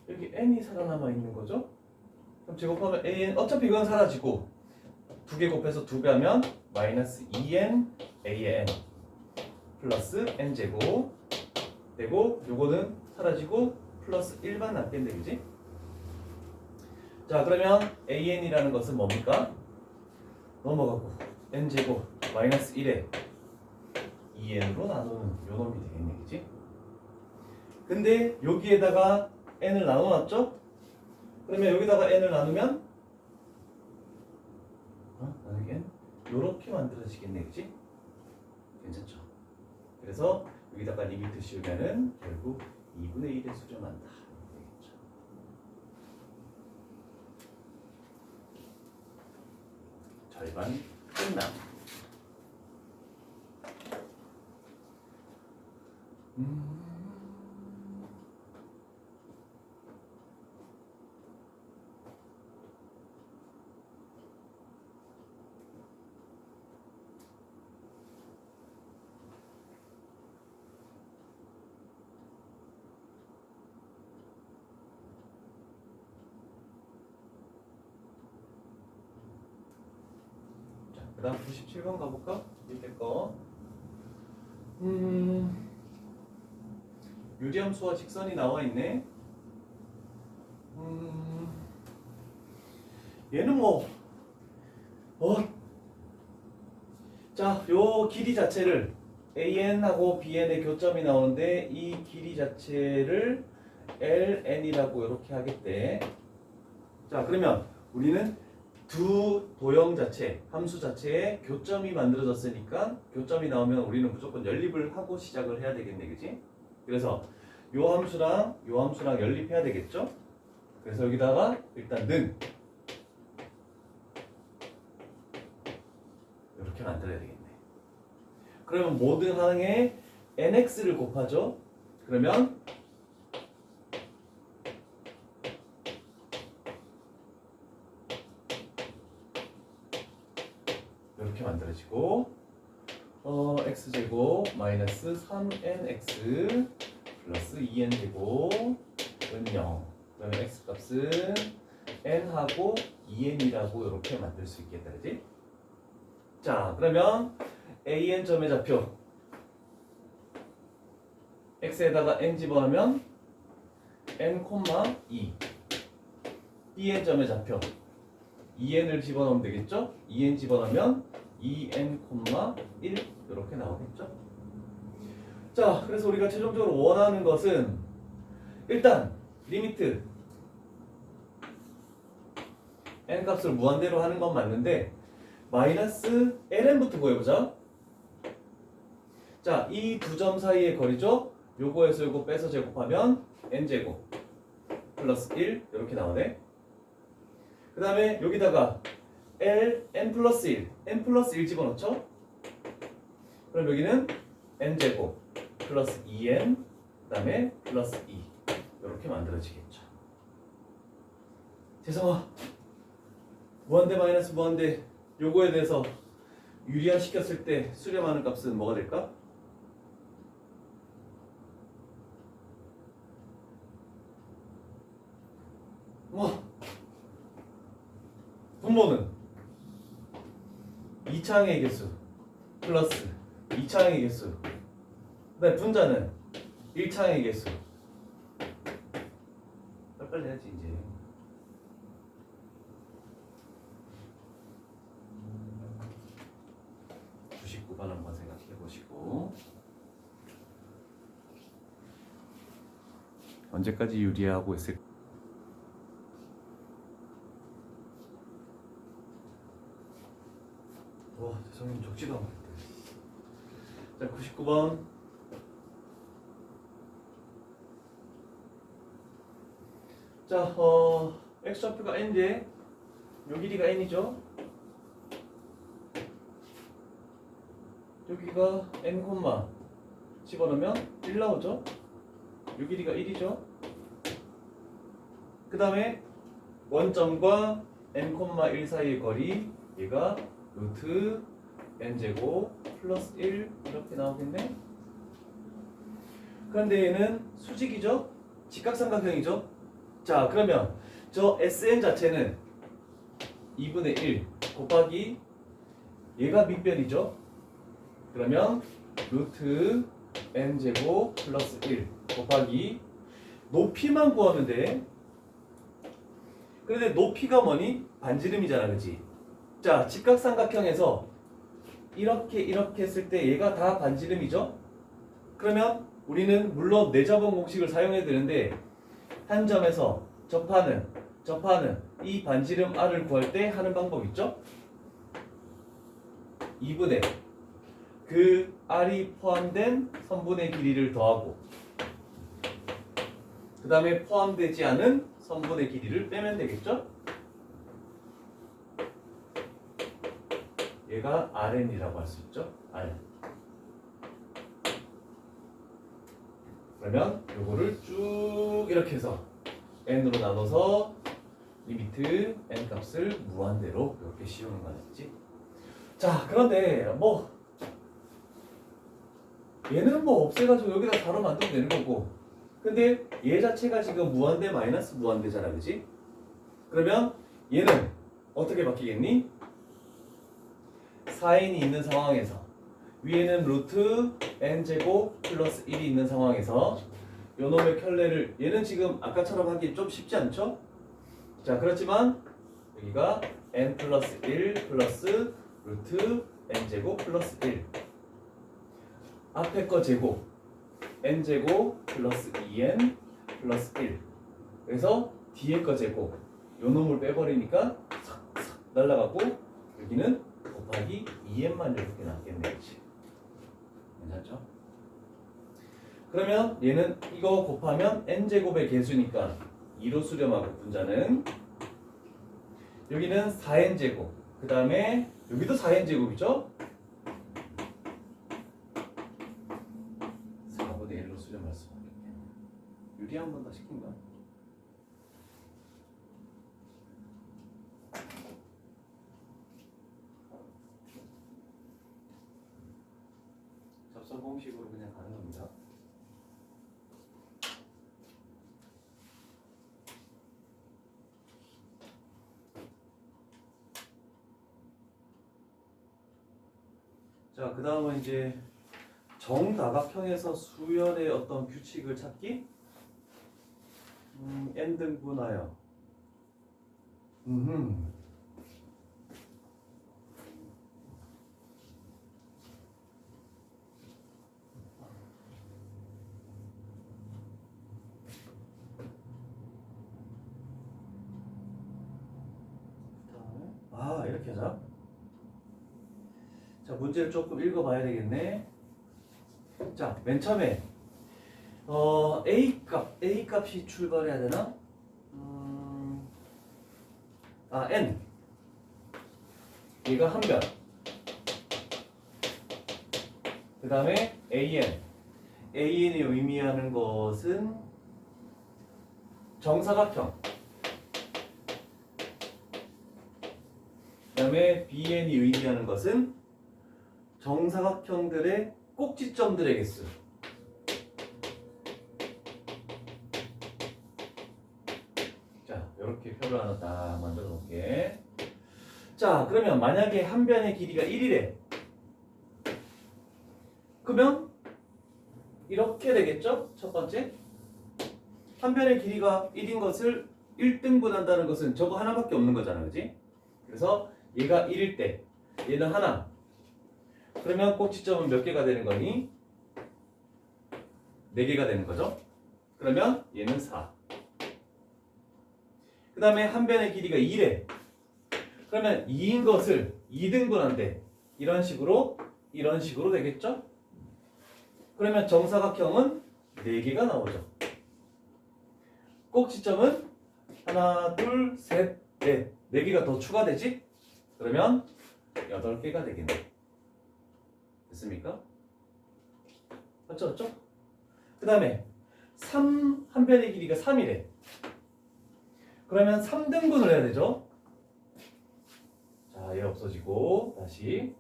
여기 n이 살아남아 있는 거죠? 그럼 제곱하면 an, 어차피 이건 사라지고 두 개 곱해서 2배 하면 마이너스 2n an 플러스 n제곱 되고, 요거는 사라지고 플러스 1만 남겠네, 그지? 자, 그러면 an이라는 것은 뭡니까? 넘어가고 n제곱 마이너스 1에 2n으로 나누는 요 놈이 되겠네, 그지? 근데 여기에다가 n을 나눠놨죠? 그러면 여기다가 n을 나누면 나누기 n? 요렇게 만들어지겠네, 그지? 괜찮죠? 그래서 여기다가 리미트 씌우면은 결국 2분의 1에 수렴한다. 되겠죠? 절반 끝남. 그 다음 97번 가볼까? 밑에 거. 유리함수와 직선이 나와 있네. 얘는 자, 요 길이 자체를 AN하고 BN의 교점이 나오는데 이 길이 자체를 LN이라고 이렇게 하겠대. 자, 그러면 우리는 두 도형 자체, 함수 자체에 교점이 만들어졌으니까 교점이 나오면 우리는 무조건 연립을 하고 시작을 해야 되겠네, 그지? 그래서 요 함수랑 요 함수랑 연립해야 되겠죠? 그래서 여기다가 일단 는 이렇게 만들어야 되겠네. 그러면 모든 항에 nx를 곱하죠? 그러면 이렇게 만들어지고 x제곱 마이너스 3nx 플러스 2n제곱은 0. 그러면 x값은 n하고 2n이라고 이렇게 만들 수 있겠다, 그지? 자, 그러면 an점의 좌표 x에다가 n 집어넣으면 n, 2 bn점의 좌표 2n을 집어넣으면 되겠죠? 2n 집어넣으면 2n, 1 이렇게 나오겠죠? 자, 그래서 우리가 최종적으로 원하는 것은 일단 리미트 n 값을 무한대로 하는 건 맞는데 마이너스 ln부터 구해보자. 자, 이 두 점 사이의 거리죠? 요거에서 요거 빼서 제곱하면 n제곱 플러스 1 이렇게 나오네. 그 다음에 여기다가 n 플러스 1 n 플러스 1 집어넣죠? 그럼 여기는 n제곱 플러스 2n 그 다음에 플러스 2 이렇게 만들어지겠죠. 재성아, 무한대 마이너스 무한대 요거에 대해서 유리화 시켰을 때 수렴하는 값은 뭐가 될까? 뭐 분모는 2차항의 개수 플러스 2차항의 개수, 그다음에 분자는 1차항의 개수. 빨리 해야지 이제. 한번 생각해 보시고 언제까지 유리하고 있을? 와, 죄송해요. 적지도 않겠다. 자, 99번. 자, x 좌표가 n인데 요 길이가 n이죠. 여기가 n, 집어넣으면 1 나오죠. 요 길이가 1이죠. 그 다음에 원점과 n, 1 사이의 거리 얘가 루트 n제곱 플러스 1 이렇게 나오겠네. 그런데 얘는 수직이죠. 직각삼각형이죠. 자, 그러면 저 sn 자체는 2분의 1 곱하기 얘가 밑변이죠. 그러면 루트 n제곱 플러스 1 곱하기 높이만 구하면 돼. 근데 높이가 뭐니? 반지름이잖아, 그치? 자, 직각삼각형에서 이렇게 했을 때 얘가 다 반지름이죠? 그러면 우리는 물론 내자본 공식을 사용해야 되는데 한 점에서 접하는 이 반지름 r을 구할 때 하는 방법 있죠? 2분의 그 r이 포함된 선분의 길이를 더하고 그 다음에 포함되지 않은 선분의 길이를 빼면 되겠죠? 얘가 rn이라고 할 수 있죠? r. 그러면 요거를 쭉 이렇게 해서 n으로 나눠서 리미트 n 값을 무한대로 이렇게 씌우는 거겠지? 자, 그런데 뭐 얘는 뭐 없애가지고 여기다 바로 만들면 되는 거고, 근데 얘 자체가 지금 무한대 마이너스 무한대잖아, 그지? 그러면 얘는 어떻게 바뀌겠니? 4n이 있는 상황에서 위에는 루트 n제곱 플러스 1이 있는 상황에서 요놈의 켤레를, 얘는 지금 아까처럼 하기 좀 쉽지 않죠? 자, 그렇지만 여기가 n 플러스 1 플러스 루트 n제곱 플러스 1 앞에 거 제곱 n제곱 플러스 2n 플러스 1 그래서 뒤에 거 제곱 요 놈을 빼버리니까 싹싹 날라가고 여기는 곱하기 2n만 이렇게 남겠네. 그치? 괜찮죠? 그러면 얘는 이거 곱하면 n제곱의 개수니까 2로 수렴하고 분자는 여기는 4n제곱 그 다음에 여기도 4n제곱이죠? 4분의 1로 수렴할 수밖에 없겠네. 유리 한 번 더 시킨가? 접선 공식으로 그냥 가는 겁니다. 자, 그 다음은 이제 정다각형에서 수열의 어떤 규칙을 찾기. n등분하여 이렇게 하자. 자, 문제를 조금 읽어봐야 되겠네. 자, 맨 처음에 A 값이 출발해야 되나? N. 얘가 한 변. 그 다음에 AN이 의미하는 것은 정사각형. 그 다음에 BN이 의미하는 것은 정사각형들의 꼭지점들의 개수. 자, 이렇게 표를 하나 딱 만들어 놓을게. 자, 그러면 만약에 한 변의 길이가 1이래. 그러면 이렇게 되겠죠? 첫 번째. 한 변의 길이가 1인 것을 1등분한다는 것은 저거 하나밖에 없는 거잖아. 그지? 그래서 얘가 1일 때 얘는 하나. 그러면 꼭지점은 몇 개가 되는 거니? 4개가 되는 거죠. 그러면 얘는 4. 그 다음에 한 변의 길이가 2래. 그러면 2인 것을 2등분한대. 이런 식으로 되겠죠? 그러면 정사각형은 4개가 나오죠. 꼭지점은 하나, 둘, 셋, 넷. 4개가 더 추가되지? 그러면 8개가 되겠네. 됐습니까? 맞죠? 그 다음에 한 변의 길이가 3이래. 그러면 3등분을 해야 되죠? 자, 얘 없어지고 다시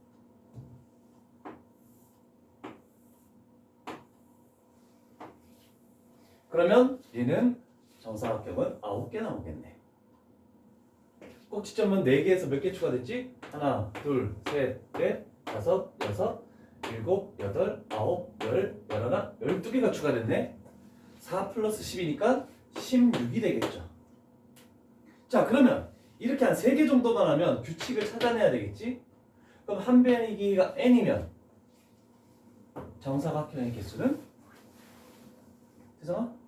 그러면 얘는 정사각형은 9개 나오겠네. 꼭지점은 4개에서 몇 개 추가됐지? 하나, 둘, 셋, 넷, 다섯, 여섯, 일곱, 여덟, 아홉, 열, 열하나, 12개가 추가됐네. 4 플러스 10이니까 16이 되겠죠. 자, 그러면 이렇게 한 3개 정도만 하면 규칙을 찾아내야 되겠지? 그럼 한 변의 길이가 n이면 정사각형의 개수는? 태성아?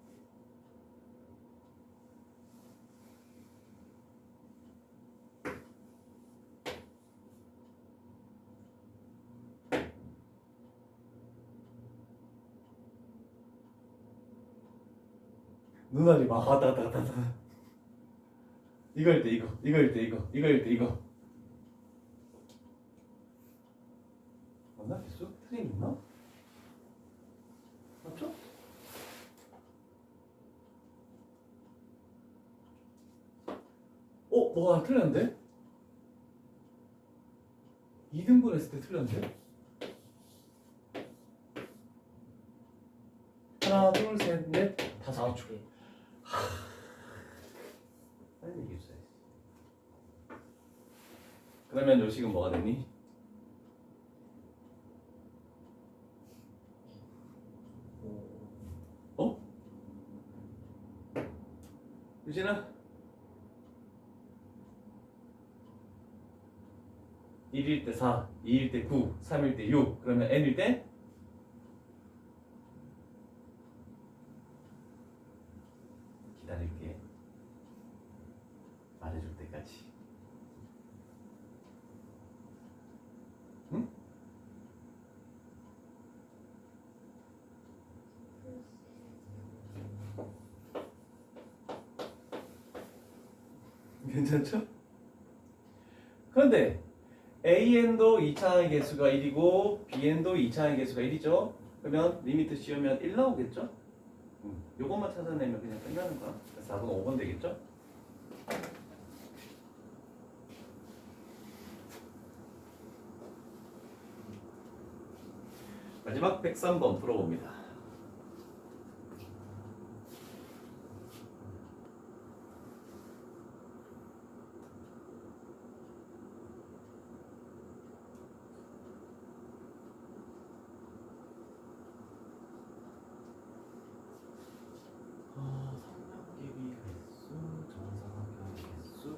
눈알이 막 왔다 갔다 갔다. 이거일 때 이거, 이거일 때 이거, 이거일 때 이거. 맞나? 개수? 틀림 있나? 맞죠? 뭐가 틀렸는데? 2등분 했을 때 틀렸는데? 하나, 둘, 셋, 넷, 5개. 빨리 얘기해 주세요. 그러면 요식은 뭐가 됐니? 유진아? 1일 때 4, 2일 때 9, 3일 때 6, 그러면 n일 때? 기다릴게. 말해줄 때까지. 응? 괜찮죠? 그런데 AN도 2차항의 개수가 1이고 BN도 2차항의 개수가 1이죠. 그러면 리미트 씌우면 1 나오겠죠? 요것만 찾아내면 그냥 끝나는 거야. 4번 5번 되겠죠? 마지막 103번 풀어봅니다. 삼각계비 개수, 정사각형 개수.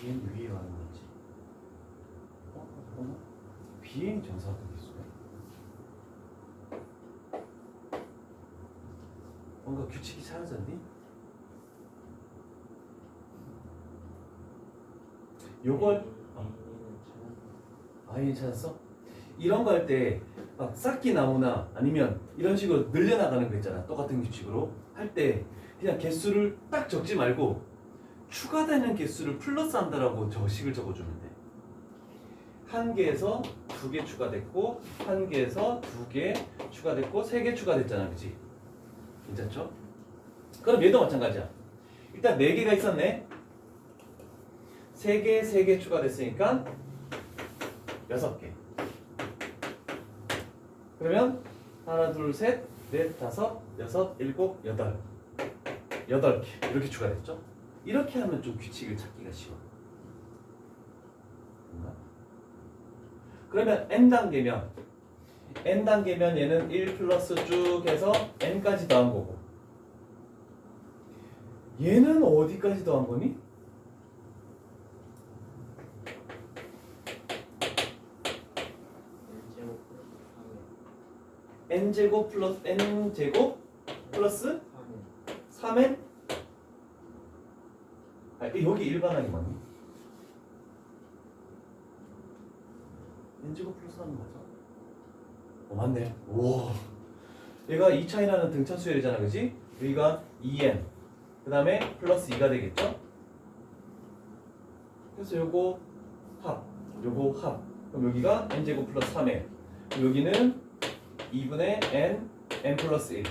bn 위에 가는 거지. 잠깐만. bn이 정사각형 개수네. 뭔가 규칙이 찾아졌니? 요걸 아이는 찾았어? 이런 거 할 때 막 쌓기 나오나 아니면 이런 식으로 늘려나가는 거 있잖아. 똑같은 규칙으로 할 때 그냥 개수를 딱 적지 말고 추가되는 개수를 플러스 한다라고 저식을 적어주면 돼. 한 개에서 두 개 추가됐고 한 개에서 두 개 추가됐고 세 개 추가됐잖아, 그치? 괜찮죠? 그럼 얘도 마찬가지야. 일단 네 개가 있었네. 세 개 추가됐으니까 6개. 그러면 하나, 둘, 셋, 넷, 다섯, 여섯, 일곱, 여덟. 8개 이렇게 추가됐죠? 이렇게 하면 좀 규칙을 찾기가 쉬워. 그러면 n단계면 얘는 1 플러스 쭉 해서 n까지 더한 거고 얘는 어디까지 더한 거니? n제곱 플러스 n제곱 플러스 3n? 아, 여기 일반하게 맞니? n제곱 플러스 3은 맞아? 맞네. 우와. 얘가 2차이라는 등차수열이잖아, 그지? 여기가 2n 그 다음에 플러스 2가 되겠죠? 그래서 요거 합 그럼 여기가 n제곱 플러스 3n 여기는 2분의 n 플러스 1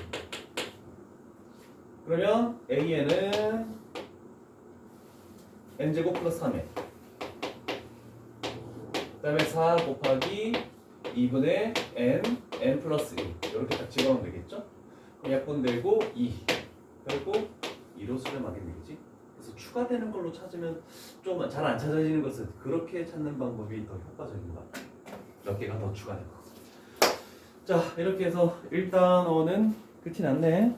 그러면 an은 n제곱 플러스 3n 그 다음에 4 곱하기 2분의 n 플러스 1 이렇게 딱 집어넣으면 되겠죠? 그럼 약분되고 2 결국 2로 수렴하게 되겠지? 그래서 추가되는 걸로 찾으면 좀 잘 안 찾아지는 것은 그렇게 찾는 방법이 더 효과적인 것 같아요. 몇 개가 더 추가되고. 자, 이렇게 해서 1단원은 끝이 났네.